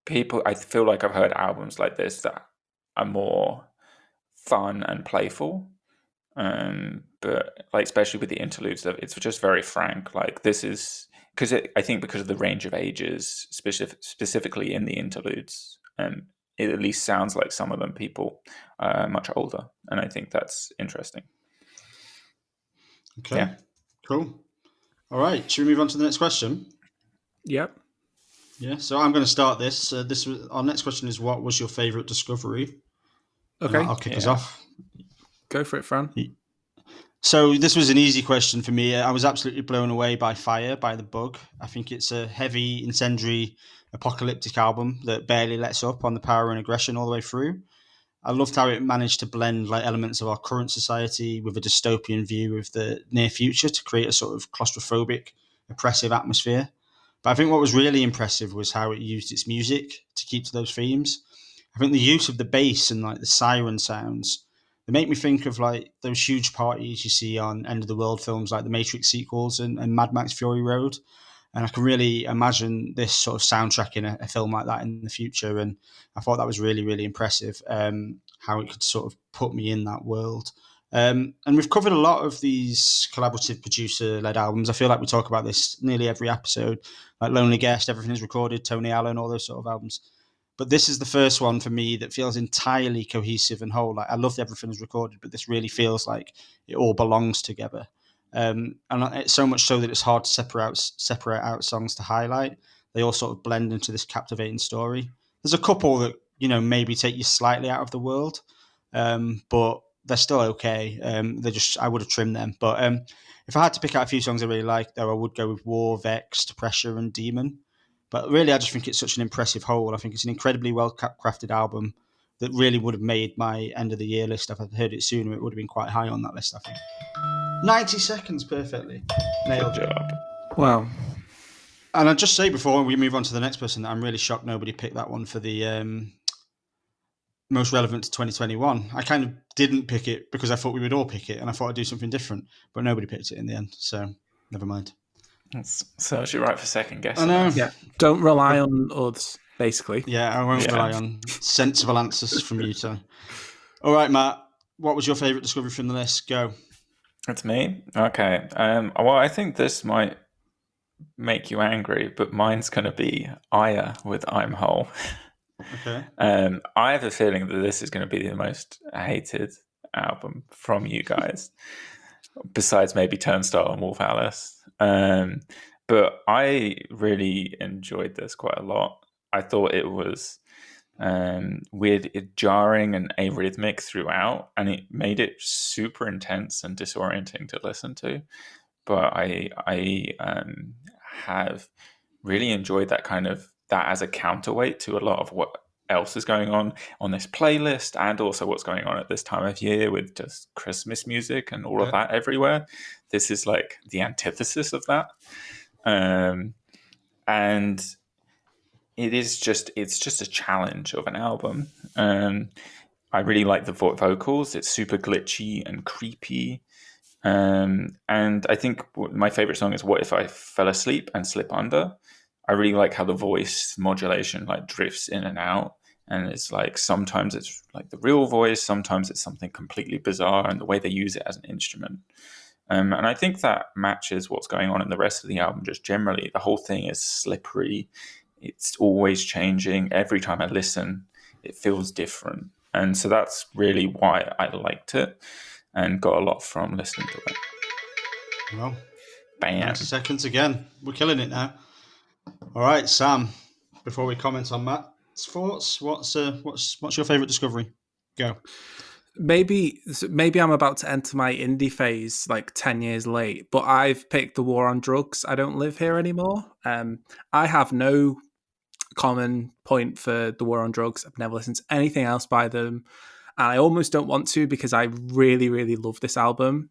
[SPEAKER 3] people, I feel like I've heard albums like this that are more fun and playful. But like especially with the interludes, it's just very frank. Like this is because I think because of the range of ages, specifically in the interludes, it at least sounds like some of them people are much older, and I think that's interesting.
[SPEAKER 2] Okay, yeah. Cool. All right, should we move on to the next question?
[SPEAKER 1] Yep.
[SPEAKER 2] Yeah, so I'm going to start this. Our next question is, what was your favourite discovery?
[SPEAKER 1] Okay,
[SPEAKER 2] I'll kick us off.
[SPEAKER 1] Go for it, Fran.
[SPEAKER 2] So this was an easy question for me. I was absolutely blown away by Fire, by The Bug. I think it's a heavy, incendiary, apocalyptic album that barely lets up on the power and aggression all the way through. I loved how it managed to blend like elements of our current society with a dystopian view of the near future to create a sort of claustrophobic, oppressive atmosphere. But I think what was really impressive was how it used its music to keep to those themes. I think the use of the bass and like the siren sounds, they make me think of like those huge parties you see on end of the world films like the Matrix sequels and Mad Max Fury Road. And I can really imagine this sort of soundtrack in a film like that in the future. And I thought that was really, really impressive, how it could sort of put me in that world. And we've covered a lot of these collaborative producer-led albums. I feel like we talk about this nearly every episode, like Lonely Guest, Everything Is Recorded, Tony Allen, all those sort of albums. But this is the first one for me that feels entirely cohesive and whole. Like I loved Everything Is Recorded, but this really feels like it all belongs together. And it's so much so that it's hard to separate out songs to highlight. They all sort of blend into this captivating story. There's a couple that, you know, maybe take you slightly out of the world, but they're still okay. I would have trimmed them. But if I had to pick out a few songs I really like, though, I would go with War, Vexed, Pressure, and Demon. But really, I just think it's such an impressive whole. I think it's an incredibly well-crafted album that really would have made my end of the year list. If I'd heard it sooner, it would have been quite high on that list, I think. 90 seconds perfectly. Nailed it.
[SPEAKER 1] Wow.
[SPEAKER 2] And I'll just say before we move on to the next person that I'm really shocked nobody picked that one for the most relevant to 2021. I kind of didn't pick it because I thought we would all pick it and I thought I'd do something different, but nobody picked it in the end, so never mind.
[SPEAKER 3] So you're right for second guess.
[SPEAKER 2] I know.
[SPEAKER 1] Yeah. Don't rely on us, basically.
[SPEAKER 2] Yeah, I won't rely on sensible answers from you, so. All right, Matt, what was your favourite discovery from the list? Go.
[SPEAKER 3] It's me? Okay. Well, I think this might make you angry, but mine's going to be Aya with I'm Whole.
[SPEAKER 2] Okay.
[SPEAKER 3] I have a feeling that this is going to be the most hated album from you guys, besides maybe Turnstile and Wolf Alice. But I really enjoyed this quite a lot. I thought it was weird, jarring and arrhythmic throughout, and it made it super intense and disorienting to listen to. But I have really enjoyed that as a counterweight to a lot of what else is going on this playlist, and also what's going on at this time of year with just Christmas music and all of that everywhere. This is like the antithesis of that, and it's just a challenge of an album. I really like the vocals. It's super glitchy and creepy. And I think my favorite song is What If I Fell Asleep and Slip Under. I really like how the voice modulation like drifts in and out. And it's like sometimes it's like the real voice, sometimes it's something completely bizarre, and the way they use it as an instrument. And I think that matches what's going on in the rest of the album. Just generally, the whole thing is slippery. It's always changing. Every time I listen, it feels different. And so that's really why I liked it. and got a lot from listening to it.
[SPEAKER 2] Well,
[SPEAKER 3] Bam.
[SPEAKER 2] 90 seconds again. We're killing it now. All right, Sam. Before we comment on Matt's thoughts, what's your favourite discovery? Go.
[SPEAKER 1] Maybe I'm about to enter my indie phase like 10 years late, but I've picked The War on Drugs. I Don't Live Here Anymore. I have no common point for The War on Drugs. I've never listened to anything else by them. And I almost don't want to because I really, really love this album.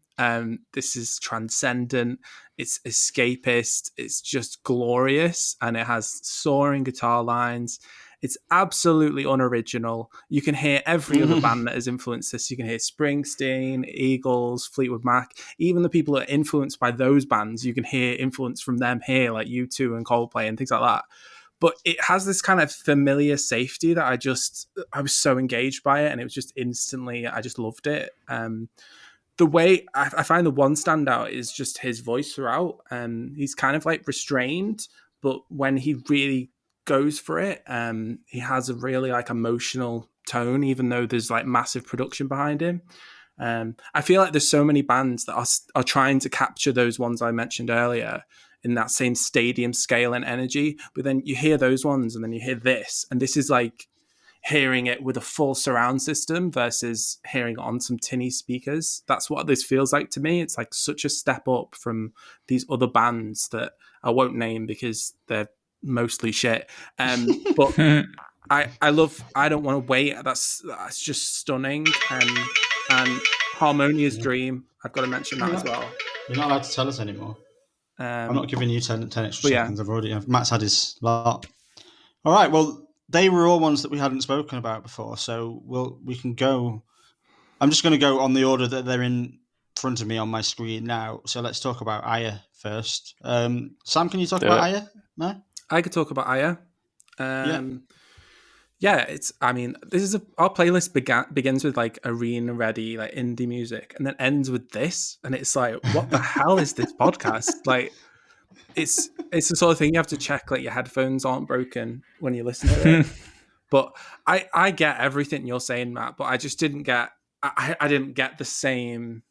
[SPEAKER 1] This is transcendent. It's escapist. It's just glorious. And it has soaring guitar lines. It's absolutely unoriginal. You can hear every other band that has influenced this. You can hear Springsteen, Eagles, Fleetwood Mac. Even the people that are influenced by those bands, you can hear influence from them here, like U2 and Coldplay and things like that. But it has this kind of familiar safety that I was so engaged by it, and it was just instantly, I just loved it. The way I find the one standout is just his voice throughout. He's kind of like restrained, but when he really goes for it, he has a really like emotional tone, even though there's like massive production behind him. I feel like there's so many bands that are trying to capture those ones I mentioned earlier in that same stadium scale and energy, but then you hear those ones and then you hear this, and this is like hearing it with a full surround system versus hearing it on some tinny speakers. That's what this feels like to me. It's like such a step up from these other bands that I won't name because they're mostly shit. But I love I Don't Want to Wait. That's just stunning. And Harmonia's Dream, I've got to mention that as well.
[SPEAKER 2] You're not allowed to tell us anymore. I'm not giving you 10 extra seconds. Matt's had his lot. All right, well, they were all ones that we hadn't spoken about before, so we can go. I'm just going to go on the order that they're in front of me on my screen now. So let's talk about Aya first. Sam, can you talk about Aya? No?
[SPEAKER 1] I could talk about Aya. Yeah, our playlist begins with like arena ready, like indie music, and then ends with this, and it's like, what the hell is this podcast? Like, it's the sort of thing you have to check, like your headphones aren't broken when you listen to it. But I get everything you're saying, Matt, but I just didn't get I didn't get the same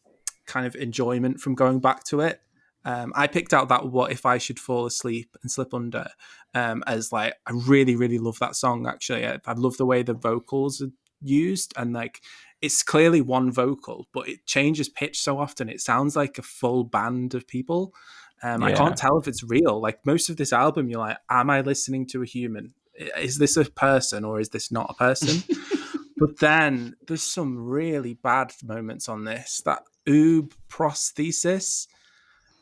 [SPEAKER 1] kind of enjoyment from going back to it. I picked out that What If I Should Fall Asleep and Slip Under as like, I really, really love that song, actually. I love the way the vocals are used, and like it's clearly one vocal, but it changes pitch so often. It sounds like a full band of people. I can't tell if it's real. Like most of this album, you're like, am I listening to a human? Is this a person or is this not a person? But then there's some really bad moments on this. That oob prosthesis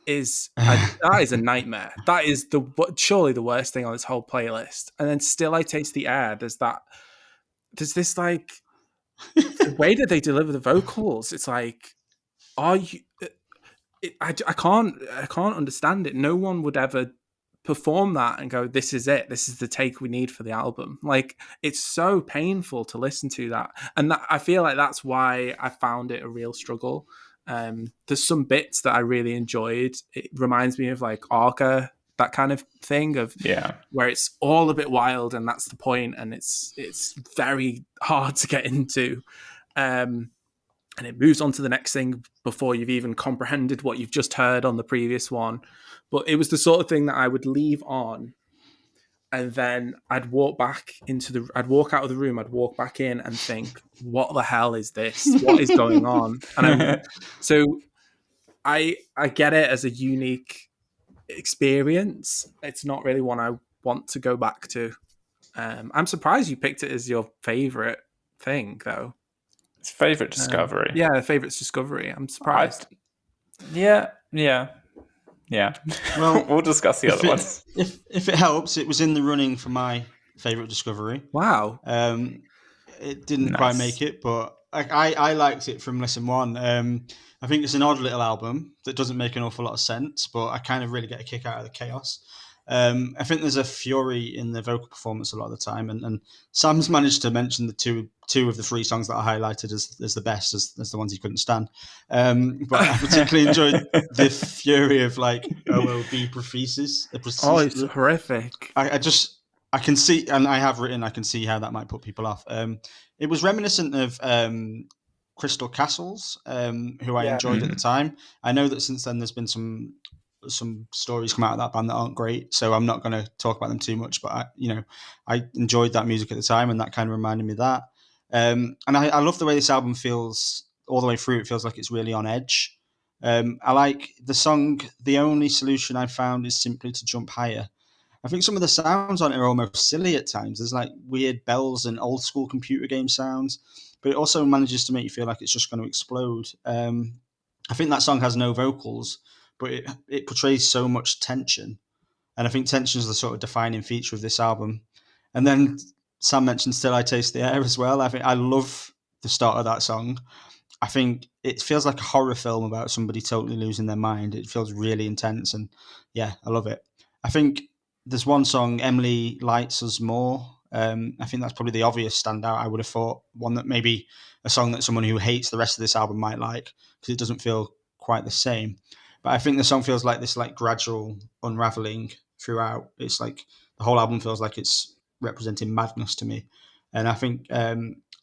[SPEAKER 1] that is a nightmare. That is surely the worst thing on this whole playlist. And then Still I Taste the Air. There's this like the way that they deliver the vocals. It's like, are you? I can't understand it. No one would ever perform that and go, this is it. This is the take we need for the album. Like, it's so painful to listen to that. And I feel like that's why I found it a real struggle. There's some bits that I really enjoyed. It reminds me of like Arca, that kind of thing of where it's all a bit wild and that's the point, and it's very hard to get into. And it moves on to the next thing before you've even comprehended what you've just heard on the previous one. But it was the sort of thing that I would leave on, and then I'd walk out of the room, I'd walk back in and think, what the hell is this? What is going on? And so I get it as a unique experience. It's not really one I want to go back to. I'm surprised you picked it as your favorite thing, though.
[SPEAKER 3] It's favorite discovery.
[SPEAKER 1] Favorite discovery. I'm surprised.
[SPEAKER 3] Yeah. Well, we'll discuss the other ones.
[SPEAKER 2] If it helps, it was in the running for my favorite discovery.
[SPEAKER 1] Wow.
[SPEAKER 2] It didn't quite make it, but I liked it from listen one. I think it's an odd little album that doesn't make an awful lot of sense, but I kind of really get a kick out of the chaos. I think there's a fury in the vocal performance a lot of the time, and Sam's managed to mention the two of the three songs that I highlighted as the best, as the ones he couldn't stand. But I particularly enjoyed the fury of like OOB prosthesis.
[SPEAKER 1] Oh, it's horrific.
[SPEAKER 2] I can see, and I have written, I can see how that might put people off. It was reminiscent of Crystal Castles, who I
[SPEAKER 1] Yeah.
[SPEAKER 2] enjoyed at the time. I know that since then there's been some stories come out of that band that aren't great, so I'm not going to talk about them too much. But I enjoyed that music at the time, and that kind of reminded me of that. And I love the way this album feels all the way through. It feels like it's really on edge. I like the song. The only solution I found is simply to jump higher. I think some of the sounds on it are almost silly at times. There's like weird bells and old school computer game sounds, but it also manages to make you feel like it's just going to explode. I think that song has no vocals, but it portrays so much tension. And I think tension is the sort of defining feature of this album. And then Sam mentioned Still I Taste the Air as well. I think I love the start of that song. I think it feels like a horror film about somebody totally losing their mind. It feels really intense, and yeah, I love it. I think there's one song, Emily Lights Us More. I think that's probably the obvious standout. I would have thought one that maybe a song that someone who hates the rest of this album might like, because it doesn't feel quite the same. But I think the song feels like this like gradual unraveling throughout. It's like the whole album feels like it's representing madness to me. And I think,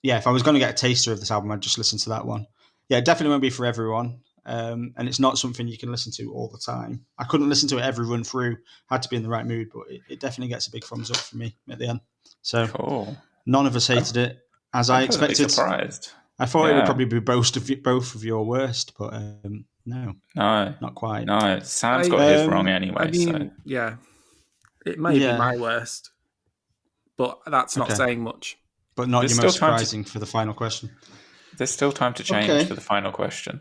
[SPEAKER 2] if I was going to get a taster of this album, I'd just listen to that one. Yeah, it definitely won't be for everyone. And it's not something you can listen to all the time. I couldn't listen to it every run through. Had to be in the right mood, but it definitely gets a big thumbs up for me at the end. So
[SPEAKER 3] Cool.
[SPEAKER 2] None of us hated it, as I expected.
[SPEAKER 3] Surprised.
[SPEAKER 2] I thought it would probably be both of your worst, but no, not quite.
[SPEAKER 3] No, Sam's got his wrong anyway.
[SPEAKER 1] I mean, it may be my worst, but that's not saying much.
[SPEAKER 2] But not your most surprising for the final question.
[SPEAKER 3] There's still time to change for the final question.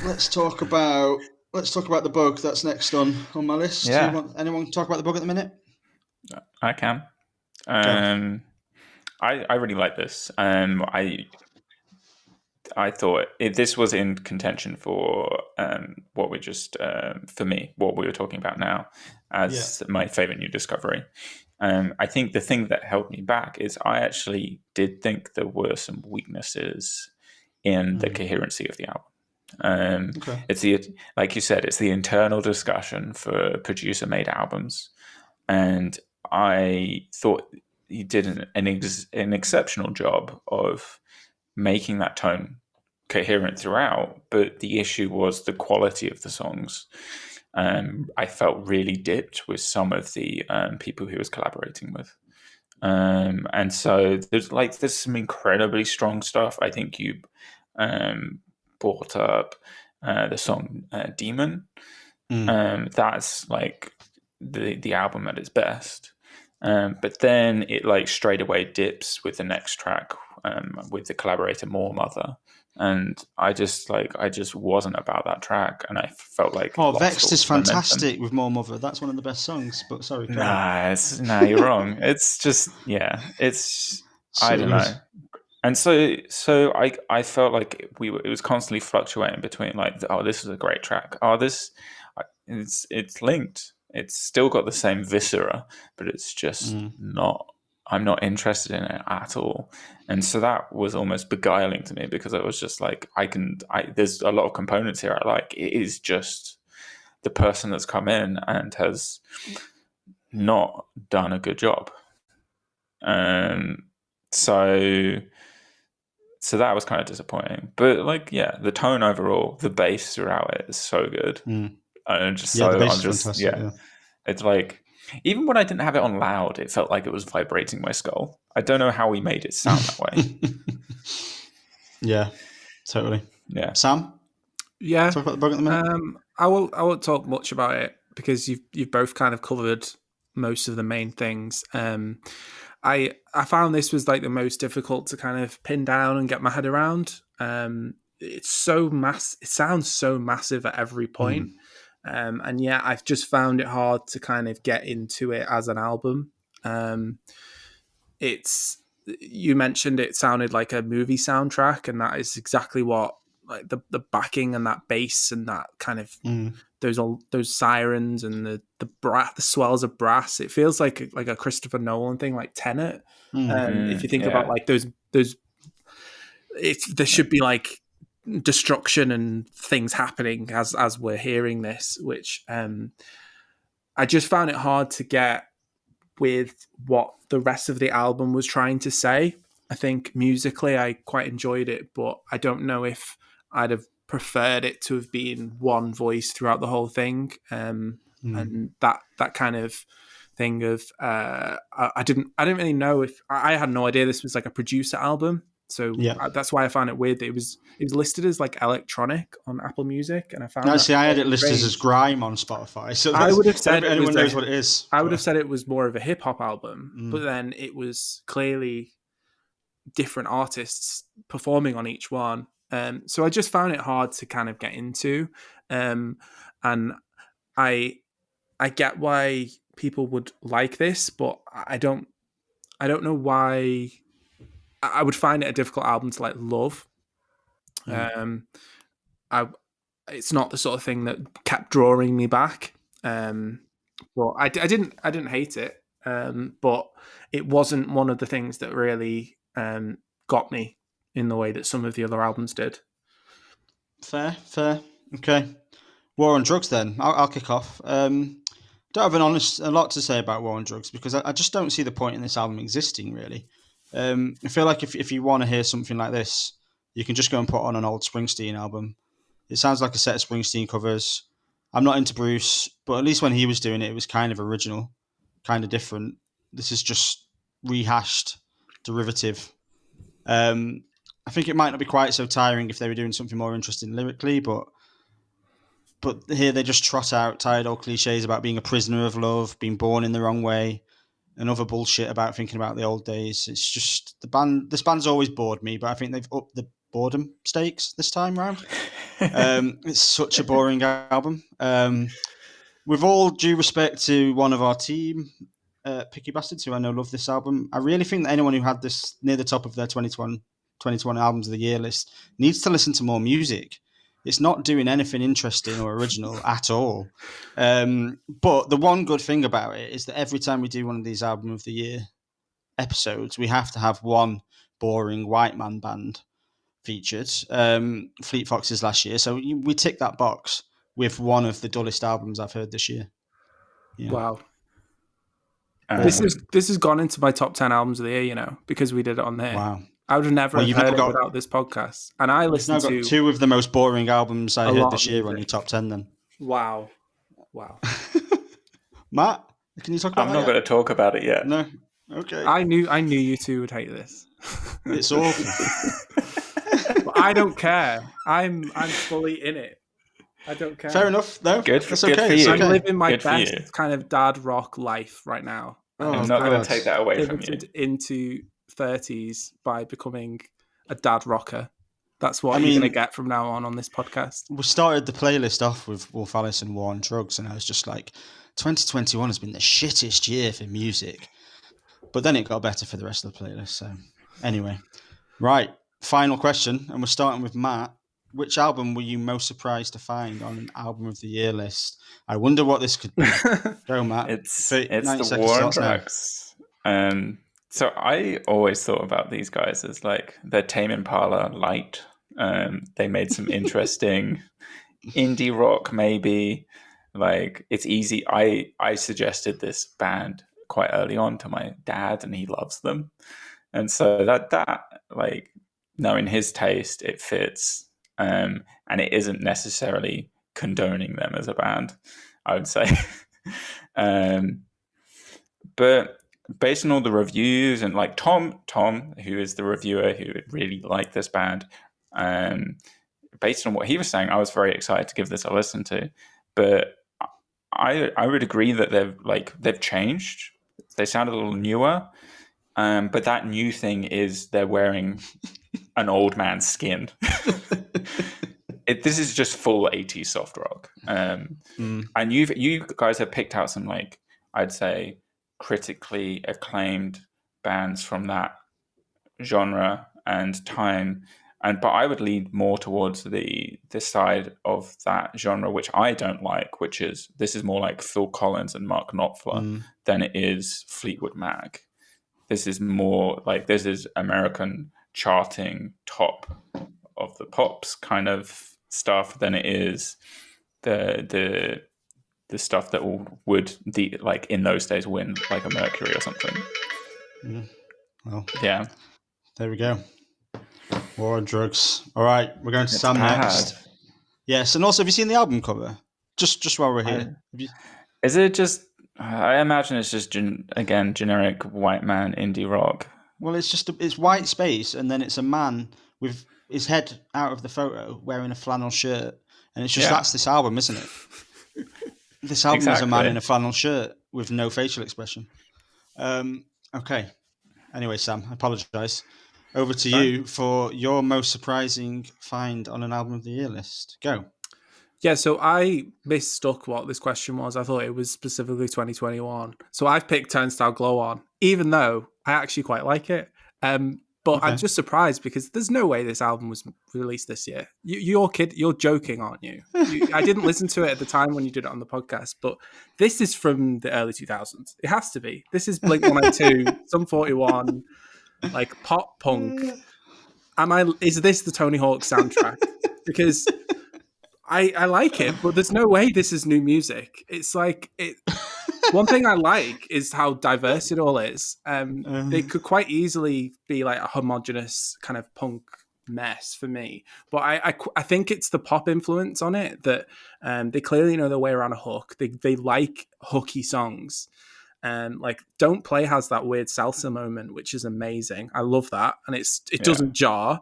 [SPEAKER 2] Let's talk about the bug. That's next on my list.
[SPEAKER 3] Yeah.
[SPEAKER 2] Anyone talk about the bug at the minute?
[SPEAKER 3] I can. I really like this. I thought this was in contention for what we just for me, what we were talking about now as my favorite new discovery. I think the thing that held me back is I actually did think there were some weaknesses in the coherency of the album. It's like you said, it's the internal discussion for producer-made albums, and I thought he did an exceptional job of making that tone coherent throughout. But the issue was the quality of the songs. I felt really dipped with some of the people he was collaborating with. And so there's some incredibly strong stuff. I think you brought up the song Demon. That's like the album at its best. But then it like straight away dips with the next track with the collaborator More Mother. And I just wasn't about that track, and I felt like
[SPEAKER 2] Vexed is fantastic with More Mother. That's one of the best songs. But sorry,
[SPEAKER 3] you're wrong. It's just it's I don't know. And so I felt like it was constantly fluctuating between like, oh, this is a great track. Oh, it's linked. It's still got the same viscera, but it's just not. I'm not interested in it at all. And so that was almost beguiling to me, because I was just like, there's a lot of components here I like. It is just the person that's come in and has not done a good job. So that was kind of disappointing. But like, yeah, the tone overall, the bass throughout it is so good.
[SPEAKER 2] The bass is fantastic.
[SPEAKER 3] It's like, even when I didn't have it on loud, it felt like it was vibrating my skull. I don't know how we made it sound that way.
[SPEAKER 2] Yeah, totally.
[SPEAKER 3] Yeah.
[SPEAKER 2] Sam?
[SPEAKER 1] Yeah.
[SPEAKER 2] Talk about the bug at the minute?
[SPEAKER 1] I won't talk much about it, because you've both kind of covered most of the main things. I found this was like the most difficult to kind of pin down and get my head around. It's so it sounds so massive at every point. And yeah, I've just found it hard to kind of get into it as an album. You mentioned it sounded like a movie soundtrack, and that is exactly what, like the backing and that bass and that kind of those sirens and the swells of brass. It feels like a Christopher Nolan thing, like Tenet. If you think about like those, there should be like destruction and things happening as we're hearing this, which I just found it hard to get with what the rest of the album was trying to say. I think musically I quite enjoyed it, but I don't know if I'd have preferred it to have been one voice throughout the whole thing. And that kind of thing of I didn't really know if I had no idea this was like a producer album. So that's why I found it weird that it was listed as like electronic on Apple Music, and I found that
[SPEAKER 2] I had it listed
[SPEAKER 1] strange.
[SPEAKER 2] as grime on Spotify. So
[SPEAKER 1] I would have said
[SPEAKER 2] anyone knows what it is.
[SPEAKER 1] I would have said it was more of a hip hop album, but then it was clearly different artists performing on each one. So I just found it hard to kind of get into, and I get why people would like this, but I don't know why. I would find it a difficult album to like love. It's not the sort of thing that kept drawing me back. But I didn't hate it. But it wasn't one of the things that really got me in the way that some of the other albums did.
[SPEAKER 2] Fair. Okay. War on Drugs then. I'll kick off. Don't have a lot to say about War on Drugs because I just don't see the point in this album existing, really. I feel like if you want to hear something like this, you can just go and put on an old Springsteen album. It sounds like a set of Springsteen covers. I'm not into Bruce, but at least when he was doing it, it was kind of original, kind of different. This is just rehashed, derivative. I think it might not be quite so tiring if they were doing something more interesting lyrically, but here they just trot out tired old cliches about being a prisoner of love, being born in the wrong way, and other bullshit about thinking about the old days. It's just this band's always bored me, but I think they've upped the boredom stakes this time round. It's such a boring album. With all due respect to one of our team, Picky Bastards, who I know love this album, I really think that anyone who had this near the top of their 2021 albums of the year list needs to listen to more music. It's not doing anything interesting or original at all. But the one good thing about it is that every time we do one of these album of the year episodes, we have to have one boring white man band featured. Fleet Foxes last year. So we tick that box with one of the dullest albums I've heard this year. Yeah.
[SPEAKER 1] Wow. This has gone into my top 10 albums of the year, because we did it on there.
[SPEAKER 2] Wow.
[SPEAKER 1] I would have never heard it without this podcast. And I listened to
[SPEAKER 2] two of the most boring albums I heard this year on your top 10 then.
[SPEAKER 1] Wow.
[SPEAKER 2] Matt, can you talk about
[SPEAKER 3] I'm not going to talk about it yet.
[SPEAKER 2] No? Okay.
[SPEAKER 1] I knew you two would hate this.
[SPEAKER 2] It's awful.
[SPEAKER 1] But I don't care. I'm fully in it. I don't care.
[SPEAKER 2] Fair enough, though.
[SPEAKER 3] That's okay. For you.
[SPEAKER 1] I'm living my best kind of dad rock life right now.
[SPEAKER 3] I'm not going to take that away from you.
[SPEAKER 1] Into 30s by becoming a dad rocker. That's what you're going to get from now on this podcast.
[SPEAKER 2] We started the playlist off with Wolf Alice and War on Drugs, and I was just like, 2021 has been the shittest year for music. But then it got better for the rest of the playlist. So anyway, right, final question, and we're starting with Matt. Which album were you most surprised to find on an album of the year list? I wonder what this could be. Go, Matt.
[SPEAKER 3] It's the War on Drugs. So I always thought about these guys as like they're Tame Impala light. They made some interesting indie rock, maybe. Like it's easy. I suggested this band quite early on to my dad, and he loves them. And so that like knowing his taste, it fits. And it isn't necessarily condoning them as a band, I would say. But based on all the reviews and like Tom, who is the reviewer who really liked this band, based on what he was saying, I was very excited to give this a listen to. But I would agree that they've changed. They sound a little newer, but that new thing is they're wearing an old man's skin. This is just full 80s soft rock. And you guys have picked out some, like, I'd say critically acclaimed bands from that genre and time. But I would lead more towards this side of that genre, which I don't like, which is this is more like Phil Collins and Mark Knopfler than it is Fleetwood Mac. This is more like this is American charting top of the pops kind of stuff than it is the stuff that would like in those days win like a Mercury or something.
[SPEAKER 2] Well,
[SPEAKER 3] yeah.
[SPEAKER 2] There we go. War on drugs. All right, we're going to Sam next. Yes, and also, have you seen the album cover? Just while we're here.
[SPEAKER 3] Is it just... I imagine it's just, generic white man indie rock.
[SPEAKER 2] Well, it's white space, and then it's a man with his head out of the photo wearing a flannel shirt. And it's just, that's this album, isn't it? This album is a man in a flannel shirt with no facial expression. Okay. Anyway, Sam, I apologise. Over to you for your most surprising find on an album of the year list. Go.
[SPEAKER 1] Yeah, so I mistook what this question was. I thought it was specifically 2021. So I've picked Turnstile Glow On, even though I actually quite like it. But I'm just surprised because there's no way this album was released this year. You're joking, aren't you? I didn't listen to it at the time when you did it on the podcast, but this is from the early 2000s. It has to be. This is Blink-182, Sum 41, like pop punk. Is this the Tony Hawk soundtrack? Because I like it, but there's no way this is new music. It's like it. One thing I like is how diverse it all is. They could quite easily be like a homogenous kind of punk mess for me, but I think it's the pop influence on it that they clearly know their way around a hook. They like hooky songs. Like Don't Play has that weird salsa moment, which is amazing. I love that, and it doesn't jar.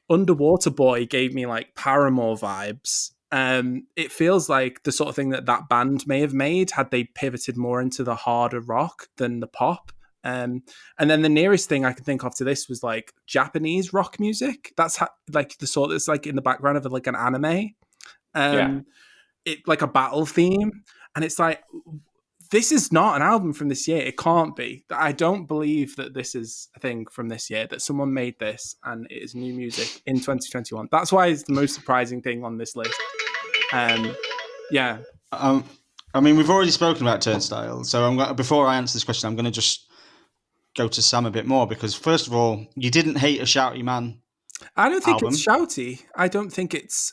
[SPEAKER 1] Underwater Boy gave me like Paramore vibes. It feels like the sort of thing that band may have made had they pivoted more into the harder rock than the pop. And then the nearest thing I can think of to this was like Japanese rock music. That's like the sort that's like in the background of like an anime. It like a battle theme, and it's like, this is not an album from this year. It can't be. I don't believe that this is a thing from this year, that someone made this and it is new music in 2021. That's why it's the most surprising thing on this list. Yeah.
[SPEAKER 2] I mean, we've already spoken about Turnstile, so before I answer this question, I'm going to just go to Sam a bit more, because first of all, you didn't hate a Shouty Man.
[SPEAKER 1] I don't think it's shouty. I don't think it's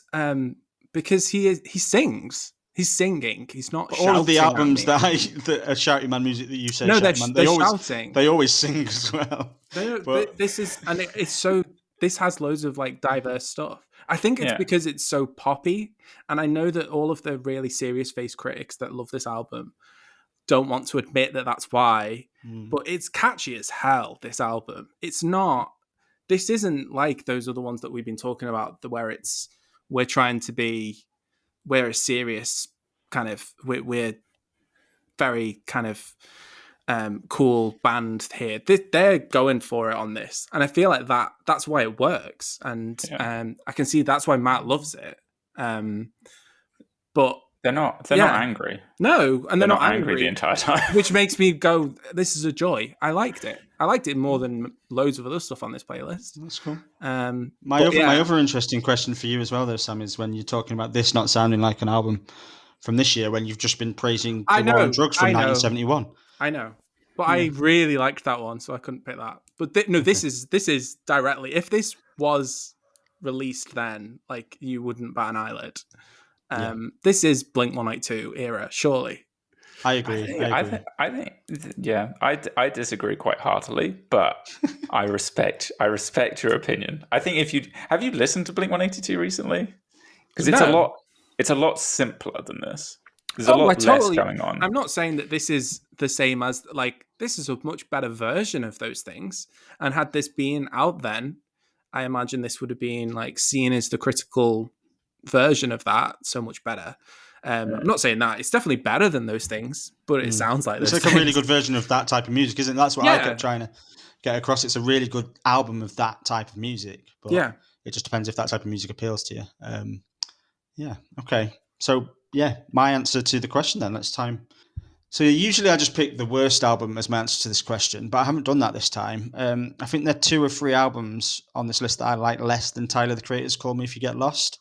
[SPEAKER 1] because he sings. He's singing. He's not shouting.
[SPEAKER 2] All of the albums that are Shouty Man music that you say,
[SPEAKER 1] no, they're shouting.
[SPEAKER 2] They always sing as well.
[SPEAKER 1] This has loads of like diverse stuff. I think it's because it's so poppy, and I know that all of the really serious face critics that love this album don't want to admit that that's why. But it's catchy as hell. This album. It's not. This isn't like those other ones that we've been talking about, where we're trying to be. We're a serious kind of, we're very kind of cool band here. They're going for it on this. And I feel like that's why it works. And I can see that's why Matt loves it. But
[SPEAKER 3] they're not angry.
[SPEAKER 1] No, and they're not angry
[SPEAKER 3] the entire time.
[SPEAKER 1] Which makes me go, this is a joy. I liked it. I liked it more than loads of other stuff on this playlist.
[SPEAKER 2] That's cool. My other interesting question for you as well, though, Sam, is when you're talking about this not sounding like an album from this year, when you've just been praising The War on Drugs from 1971.
[SPEAKER 1] I know. But I really liked that one, so I couldn't pick that. But this is directly, if this was released then, like, you wouldn't bat an eyelid. This is Blink-182 era, surely.
[SPEAKER 2] I agree.
[SPEAKER 3] I disagree quite heartily, but I respect your opinion. I think have you listened to Blink-182 recently? Because it's a lot simpler than this. There's a lot less going on.
[SPEAKER 1] I'm not saying that this is the same as, like, this is a much better version of those things. And had this been out then, I imagine this would have been like seen as the critical version of that, so much better. I'm not saying that. It's definitely better than those things, but it sounds like
[SPEAKER 2] it's like a really good version of that type of music, isn't it? That's what I kept trying to get across. It's a really good album of that type of music, but it just depends if that type of music appeals to you. Okay. So, my answer to the question then, let's time. So usually I just pick the worst album as my answer to this question, but I haven't done that this time. I think there are 2 or 3 albums on this list that I like less than Tyler, the Creator's Call Me If You Get Lost.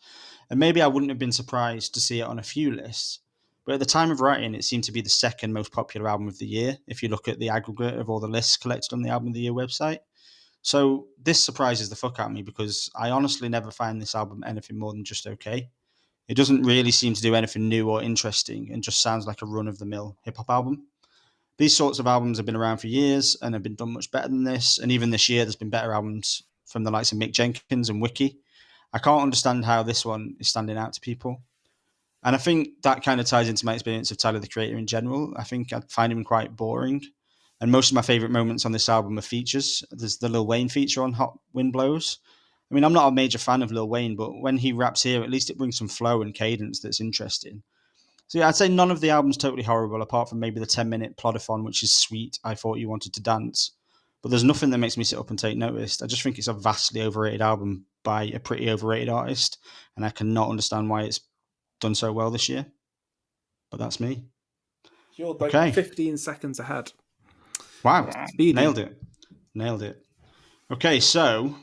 [SPEAKER 2] And maybe I wouldn't have been surprised to see it on a few lists. But at the time of writing, it seemed to be the second most popular album of the year, if you look at the aggregate of all the lists collected on the Album of the Year website. So this surprises the fuck out of me, because I honestly never find this album anything more than just okay. It doesn't really seem to do anything new or interesting, and just sounds like a run-of-the-mill hip-hop album. these sorts of albums have been around for years and have been done much better than this. And even this year, there's been better albums from the likes of Mick Jenkins and Wiki. I can't understand how this one is standing out to people. And I think that kind of ties into my experience of Tyler, the Creator in general. I think I find him quite boring. And most of my favourite moments on this album are features. There's the Lil Wayne feature on Hot Wind Blows. I mean, I'm not a major fan of Lil Wayne, but when he raps here, at least it brings some flow and cadence that's interesting. So yeah, I'd say none of the album's totally horrible, apart from maybe the 10-minute Plodophon, which is sweet. I Thought You Wanted to Dance. But there's nothing that makes me sit up and take notice. I just think it's a vastly overrated album by a pretty overrated artist, and I cannot understand why it's done so well this year. But that's me.
[SPEAKER 1] You're like 15 seconds ahead.
[SPEAKER 2] Wow.
[SPEAKER 1] Speedy.
[SPEAKER 2] Nailed it. Okay, so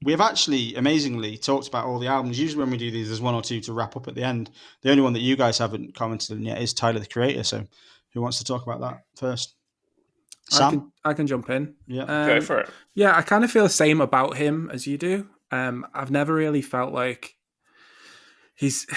[SPEAKER 2] we have actually amazingly talked about all the albums. Usually when we do these, there's one or two to wrap up at the end. The only one that you guys haven't commented on yet is Tyler, the Creator. So who wants to talk about that first? Sam?
[SPEAKER 1] I can jump in.
[SPEAKER 2] Yeah.
[SPEAKER 3] Go for it.
[SPEAKER 1] Yeah, I kind of feel the same about him as you do. I've never really felt like he's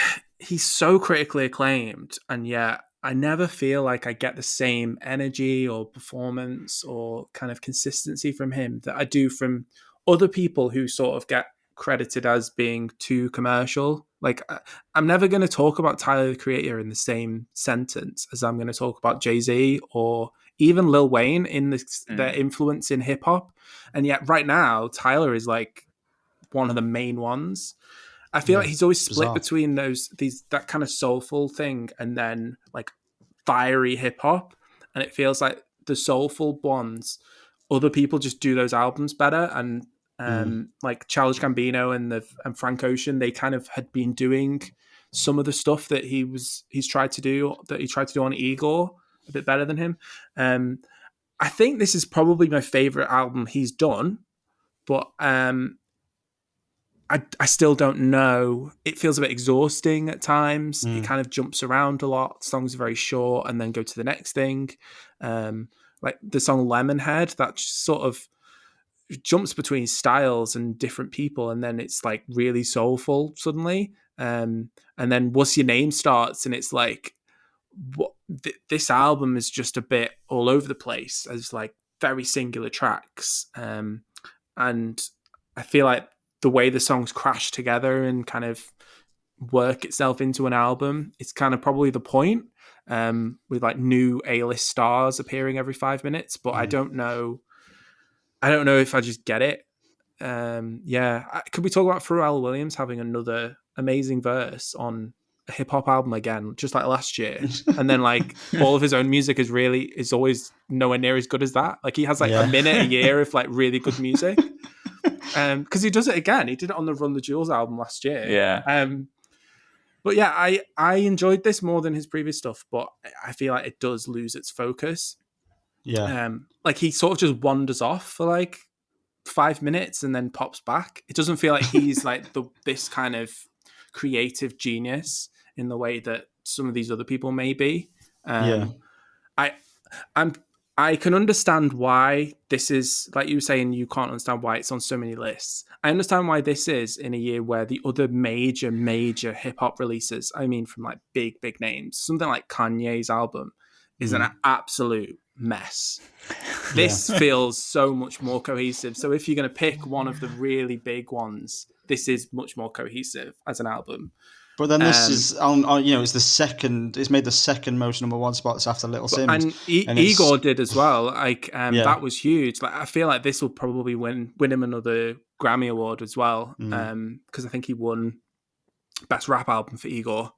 [SPEAKER 1] so critically acclaimed, and yet I never feel like I get the same energy or performance or kind of consistency from him that I do from other people who sort of get credited as being too commercial. Like, I'm never going to talk about Tyler, the Creator in the same sentence as I'm going to talk about Jay-Z or even Lil Wayne in their influence in hip hop. And yet right now, Tyler is like one of the main ones. I feel like he's always split between that kind of soulful thing and then like fiery hip hop. And it feels like the soulful ones, other people just do those albums better. And like Childish Gambino and Frank Ocean, they kind of had been doing some of the stuff that he's tried to do on Igor a bit better than him. I think this is probably my favorite album he's done, but I still don't know. It feels a bit exhausting at times. It kind of jumps around a lot. Songs are very short and then go to the next thing. Like the song Lemonhead, that sort of jumps between styles and different people, and then it's like really soulful suddenly. And then What's Your Name starts, and it's like, this album is just a bit all over the place as like very singular tracks. And I feel like the way the songs crash together and kind of work itself into an album, it's kind of probably the point, with like new A-list stars appearing every 5 minutes. But I don't know if I just get it. Could we talk about Pharrell Williams having another amazing verse on a hip hop album again, just like last year? And then like all of his own music is always nowhere near as good as that. Like he has like a minute a year of like really good music. Because he does it again. He did it on the Run the Jewels album last year.
[SPEAKER 3] Yeah.
[SPEAKER 1] But yeah, I enjoyed this more than his previous stuff, but I feel like it does lose its focus.
[SPEAKER 2] Yeah.
[SPEAKER 1] Like he sort of just wanders off for like 5 minutes and then pops back. It doesn't feel like he's like this kind of creative genius in the way that some of these other people may be. I can understand why this is, like you were saying, you can't understand why it's on so many lists. I understand why this is in a year where the other major hip hop releases, I mean, from like big names, something like Kanye's album is an absolute mess. This feels so much more cohesive. So if you're going to pick one of the really big ones, this is much more cohesive as an album.
[SPEAKER 2] But then this is on it's the second. It's made the second most number one spots after Little Sims,
[SPEAKER 1] and Igor did as well. Like that was huge. Like I feel like this will probably win him another Grammy award as well. Because I think he won Best Rap Album for Igor.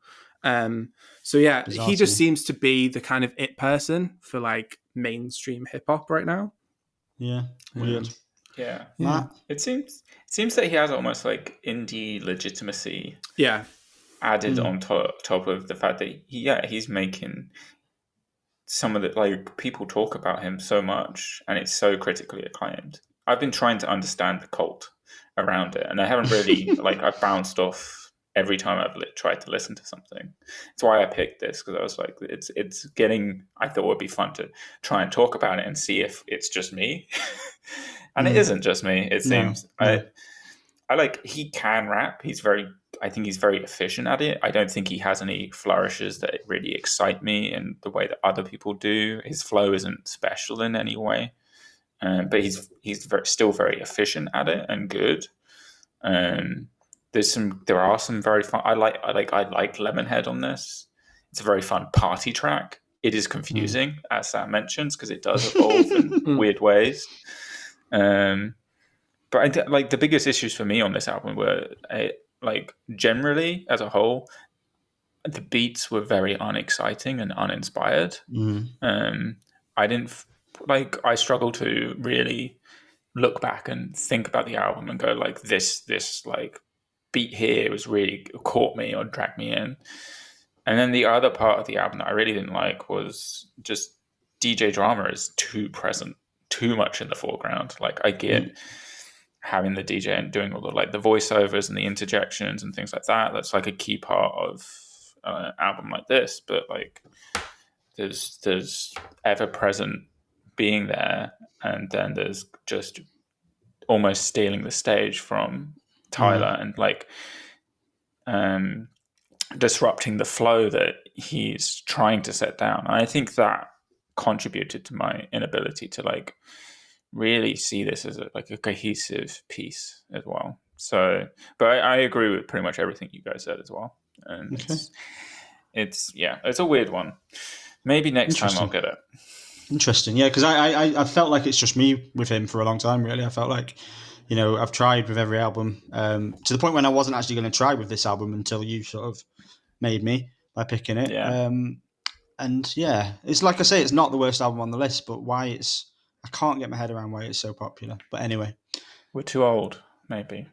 [SPEAKER 1] So yeah,
[SPEAKER 2] Bizarre
[SPEAKER 1] he just seems to be the kind of it person for like mainstream hip hop right now.
[SPEAKER 2] Yeah, weird.
[SPEAKER 3] Yeah. It seems that he has almost like indie legitimacy.
[SPEAKER 1] Yeah.
[SPEAKER 3] Added on top of the fact that he's making some of the, like, people talk about him so much and it's so critically acclaimed. I've been trying to understand the cult around it, and I haven't really like I've bounced off every time I've tried to listen to something. That's why I picked this, because I was like, it's getting. I thought it would be fun to try and talk about it and see if it's just me, and it isn't just me. It seems. I like, he can rap. He's very I think he's very efficient at it. I don't think he has any flourishes that really excite me in the way that other people do. His flow isn't special in any way, but he's still very efficient at it and good. There are some very fun. I like Lemonhead on this. It's a very fun party track. It is confusing, as Sam mentions, because it does evolve in weird ways. But the biggest issues for me on this album were generally as a whole, the beats were very unexciting and uninspired. I struggle to really look back and think about the album and go like this beat here was really caught me or dragged me in. And then the other part of the album that I really didn't like was just DJ drama is too present, too much in the foreground. Like I get having the DJ and doing all the voiceovers and the interjections and things like that. That's like a key part of an album like this. But like there's ever present being there, and then there's just almost stealing the stage from Tyler and disrupting the flow that he's trying to set down. And I think that contributed to my inability to really see this as a cohesive piece as well. So, but I agree with pretty much everything you guys said as well. And it's a weird one. Maybe next time I'll get it.
[SPEAKER 2] Interesting, yeah, because I felt like it's just me with him for a long time, really. I felt like, I've tried with every album to the point when I wasn't actually going to try with this album until you sort of made me by picking it.
[SPEAKER 3] Yeah.
[SPEAKER 2] It's like I say, it's not the worst album on the list, but I can't get my head around why it's so popular. But anyway,
[SPEAKER 3] we're too old, maybe.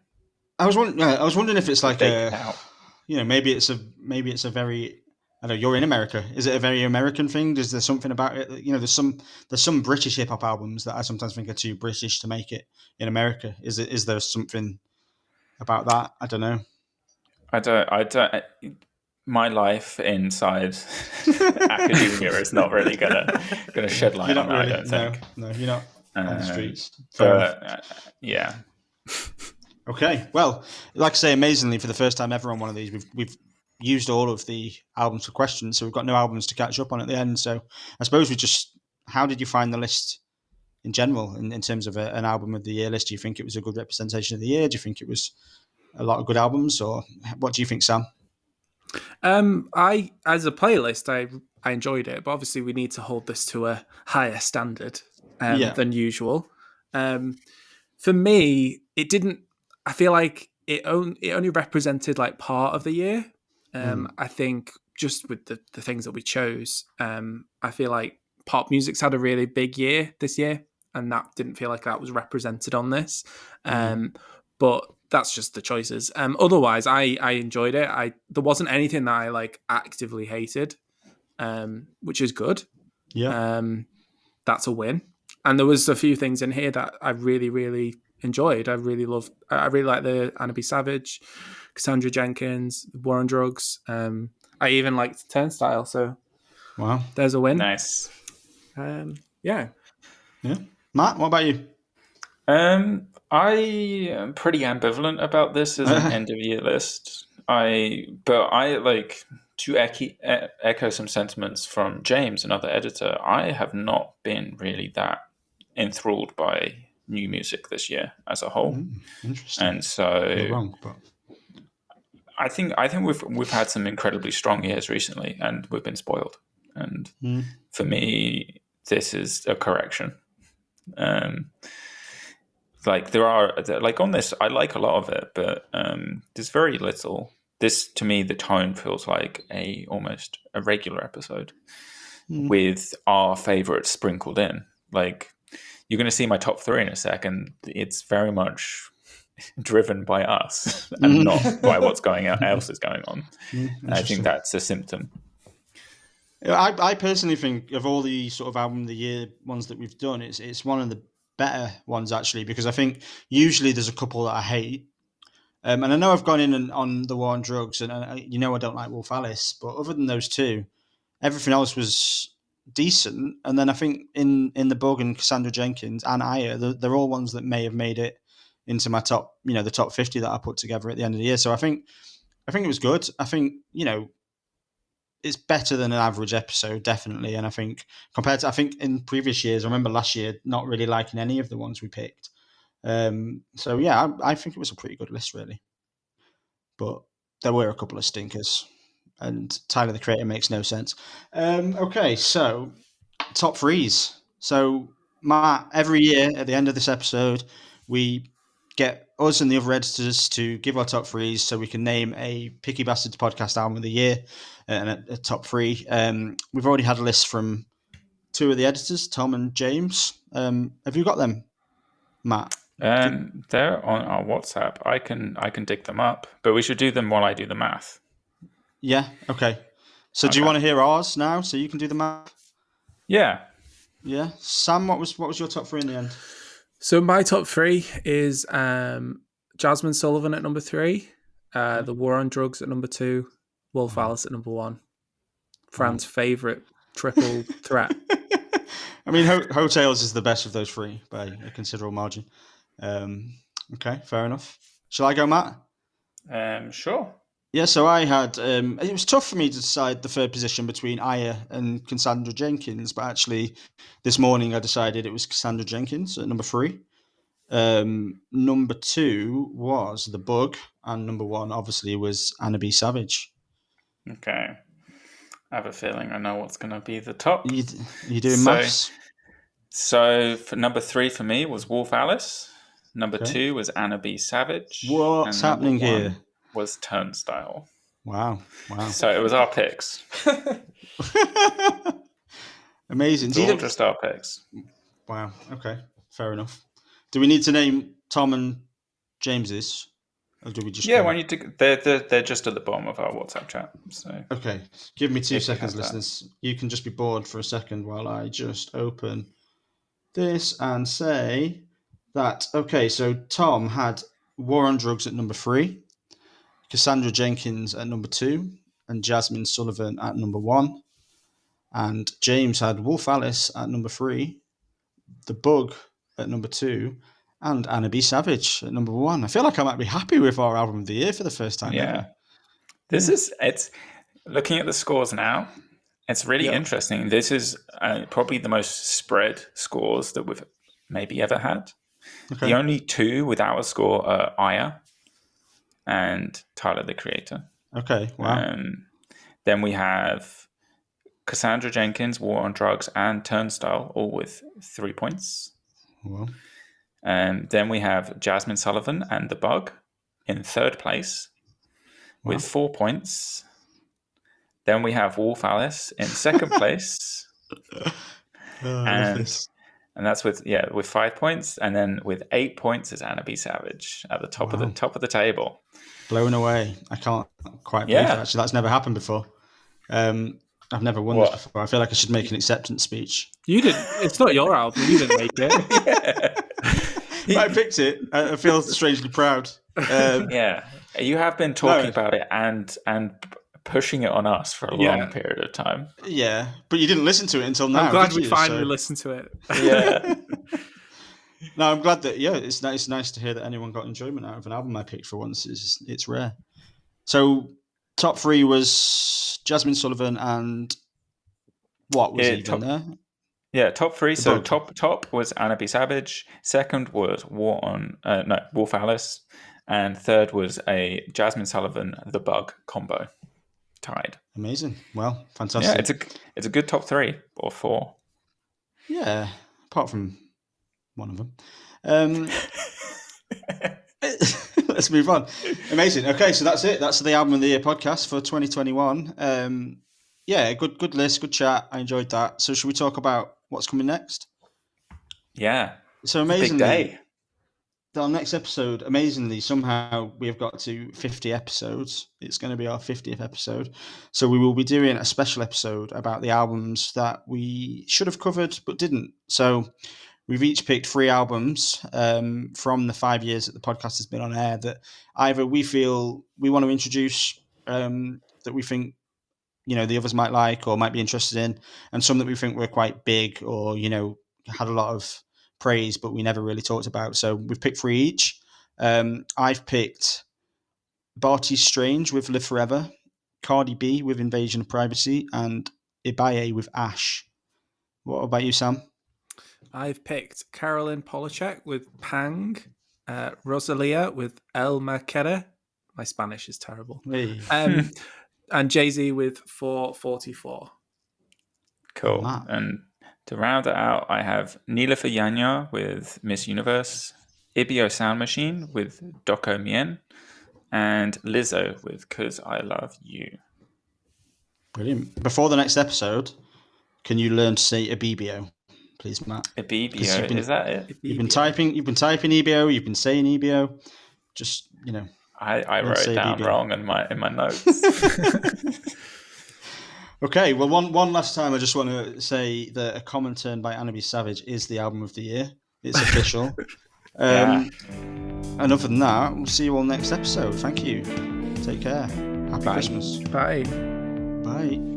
[SPEAKER 2] I was wondering if it's like maybe it's a very, I don't know, you're in America. Is it a very American thing? Is there something about it? There's some British hip hop albums that I sometimes think are too British to make it in America. Is there something about that? I don't know. I
[SPEAKER 3] don't. My life inside academia is not really gonna shed light on that. I don't think.
[SPEAKER 2] No, you're not on the streets.
[SPEAKER 3] But
[SPEAKER 2] Okay. Well, like I say, amazingly, for the first time ever on one of these, we've used all of the albums for questions, so we've got no albums to catch up on at the end. So I suppose how did you find the list in general in terms of an album of the year list? Do you think it was a good representation of the year? Do you think it was a lot of good albums, or what do you think, Sam?
[SPEAKER 1] I, as a playlist, I enjoyed it, but obviously we need to hold this to a higher standard than usual. For me, it didn't. I feel like it only represented like part of the year. I think just with the things that we chose, I feel like pop music's had a really big year this year, and that didn't feel like that was represented on this. But that's just the choices. Otherwise, I enjoyed it. There wasn't anything that I actively hated, which is good.
[SPEAKER 2] Yeah,
[SPEAKER 1] that's a win. And there was a few things in here that I really, really enjoyed. I really like the Anna B. Savage, Cassandra Jenkins, War on Drugs. I even liked Turnstile. So,
[SPEAKER 2] wow,
[SPEAKER 1] there's a win.
[SPEAKER 3] Nice.
[SPEAKER 2] Yeah. Matt, what about you?
[SPEAKER 3] I am pretty ambivalent about this as an end of year list. But I like to echo some sentiments from James, another editor. I have not been really that enthralled by new music this year as a whole.
[SPEAKER 2] Interesting.
[SPEAKER 3] And so
[SPEAKER 2] you're wrong, but
[SPEAKER 3] I think we've had some incredibly strong years recently, and we've been spoiled. And for me, this is a correction. There are on this, I like a lot of it, but there's very little. This, to me, the tone feels like almost a regular episode with our favorites sprinkled in. You're going to see my top 3 in a second. It's very much driven by us and not by what's else is going on. I think that's a symptom.
[SPEAKER 2] I personally think of all the sort of album of the year ones that we've done, it's one of the better ones actually, because I think usually there's a couple that I hate. And I know I've gone in on the War on Drugs, and I don't like Wolf Alice, but other than those two, everything else was decent. And then I think in the Bug and Cassandra Jenkins and Aya, they're all ones that may have made it into my top, the top 50 that I put together at the end of the year. So I think I think it was good. I think, it's better than an average episode, definitely. And I think compared to, I think in previous years, I remember last year not really liking any of the ones we picked. So yeah, I think it was a pretty good list, really. But there were a couple of stinkers, and Tyler the Creator makes no sense. Okay, so top threes. So Matt, every year at the end of this episode, we get us and the other editors to give our top threes so we can name a Picky Bastards podcast album of the year and a top three. We've already had a list from two of the editors, Tom and James. Have you got them, Matt?
[SPEAKER 3] They're on our WhatsApp. I can dig them up, but we should do them while I do the math.
[SPEAKER 2] Yeah. Okay. So do you want to hear ours now, so you can do the math?
[SPEAKER 3] Yeah.
[SPEAKER 2] Yeah. Sam, what was your top three in the end?
[SPEAKER 1] So my top three is Jazmine Sullivan at number 3, The War on Drugs at number 2, Wolf Alice at number 1. Fran's favourite triple threat.
[SPEAKER 2] I mean, Hotels is the best of those three by a considerable margin. Okay, fair enough. Shall I go, Matt?
[SPEAKER 3] Sure.
[SPEAKER 2] Yeah, so I had... it was tough for me to decide the third position between Aya and Cassandra Jenkins, but actually this morning I decided it was Cassandra Jenkins at number 3. Number 2 was The Bug, and number 1 obviously was Anna B. Savage.
[SPEAKER 3] Okay. I have a feeling I know what's going to be the top.
[SPEAKER 2] You doing maths?
[SPEAKER 3] So for number 3 for me was Wolf Alice. Number 2 was Anna B. Savage.
[SPEAKER 2] What's happening here?
[SPEAKER 3] Was Turnstile.
[SPEAKER 2] Wow.
[SPEAKER 3] So it was our picks.
[SPEAKER 2] Amazing.
[SPEAKER 3] It's all just our picks.
[SPEAKER 2] Wow. Okay. Fair enough. Do we need to name Tom and James's? Or do we just...
[SPEAKER 3] Yeah, when you they're just at the bottom of our WhatsApp chat. So
[SPEAKER 2] okay. Give me 2 seconds, listeners. You can just be bored for a second while I just open this and say that... Okay, so Tom had War on Drugs at number 3, Cassandra Jenkins at number 2, and Jazmine Sullivan at number 1. And James had Wolf Alice at number 3, The Bug at number 2, and Anna B. Savage at number 1. I feel like I might be happy with our album of the year for the first time ever.
[SPEAKER 3] It's looking at the scores now, it's really interesting. This is probably the most spread scores that we've maybe ever had. Okay. The only 2 without a score are Aya and Tyler the Creator.
[SPEAKER 2] Okay, wow.
[SPEAKER 3] Then we have Cassandra Jenkins, War on Drugs, and Turnstile, all with 3 points.
[SPEAKER 2] Wow.
[SPEAKER 3] Then we have Jazmine Sullivan and The Bug in 3rd place with 4 points. Then we have Wolf Alice in 2nd place. And that's with 5 points, and then with 8 points is Anna B. Savage at the top of the table.
[SPEAKER 2] Blown away! I can't quite believe it. Actually, that's never happened before. I've never won this before. I feel like I should make an acceptance speech.
[SPEAKER 1] You did. It's not your album. You didn't make it.
[SPEAKER 2] But I picked it. I feel strangely proud.
[SPEAKER 3] You have been talking about it and pushing it on us for a long period of time.
[SPEAKER 2] Yeah, but you didn't listen to it until now.
[SPEAKER 1] I'm glad we finally listened to it.
[SPEAKER 3] Yeah.
[SPEAKER 2] No, I'm glad that. Yeah, it's nice to hear that anyone got enjoyment out of an album I picked for once. It's rare. So top 3 was Jazmine Sullivan and what was even there?
[SPEAKER 3] Yeah, top 3. So top was Anna B. Savage. 2nd was Wolf Alice, and 3rd was a Jazmine Sullivan The Bug combo. Tied.
[SPEAKER 2] Amazing. Well, fantastic.
[SPEAKER 3] Yeah, it's a good top 3 or 4.
[SPEAKER 2] Yeah, apart from one of them. Let's move on. Amazing. Okay, so that's it. That's the Album of the Year podcast for 2021. Good list, good chat. I enjoyed that. So should we talk about what's coming next?
[SPEAKER 3] Yeah.
[SPEAKER 2] So amazingly,
[SPEAKER 3] big day.
[SPEAKER 2] Our next episode, amazingly, somehow we have got to 50 episodes. It's going to be our 50th episode. So we will be doing a special episode about the albums that we should have covered but didn't. So we've each picked 3 albums from the 5 years that the podcast has been on air that either we feel we want to introduce, that we think the others might like or might be interested in, and some that we think were quite big or had a lot of praise but we never really talked about. So we've picked 3 each. I've picked Barty Strange with Live Forever, Cardi B with Invasion of Privacy, and Ibaye with Ash. What about you, Sam?
[SPEAKER 1] I've picked Carolyn Polachek with Pang, Rosalia with El Maquera. My Spanish is terrible.
[SPEAKER 2] Hey.
[SPEAKER 1] And Jay-Z with 444.
[SPEAKER 3] Cool.
[SPEAKER 2] Wow.
[SPEAKER 3] And to round it out, I have Nilofer Yanya with Miss Universe, Ibio Sound Machine with Doko Mien, and Lizzo with 'Cause I Love You.
[SPEAKER 2] Brilliant. Before the next episode, can you learn to say Ibibio, please, Matt?
[SPEAKER 3] Ibibio, is that it?
[SPEAKER 2] You've been typing EBO, you've been saying EBO. Just,
[SPEAKER 3] I wrote it down wrong in my notes.
[SPEAKER 2] Okay, well, one last time, I just want to say that A Common Turn by Annabelle Savage is the album of the year. It's official.
[SPEAKER 3] Yeah.
[SPEAKER 2] And other than that, we'll see you all next episode. Thank you. Take care. Happy Christmas.
[SPEAKER 1] Bye.
[SPEAKER 2] Bye.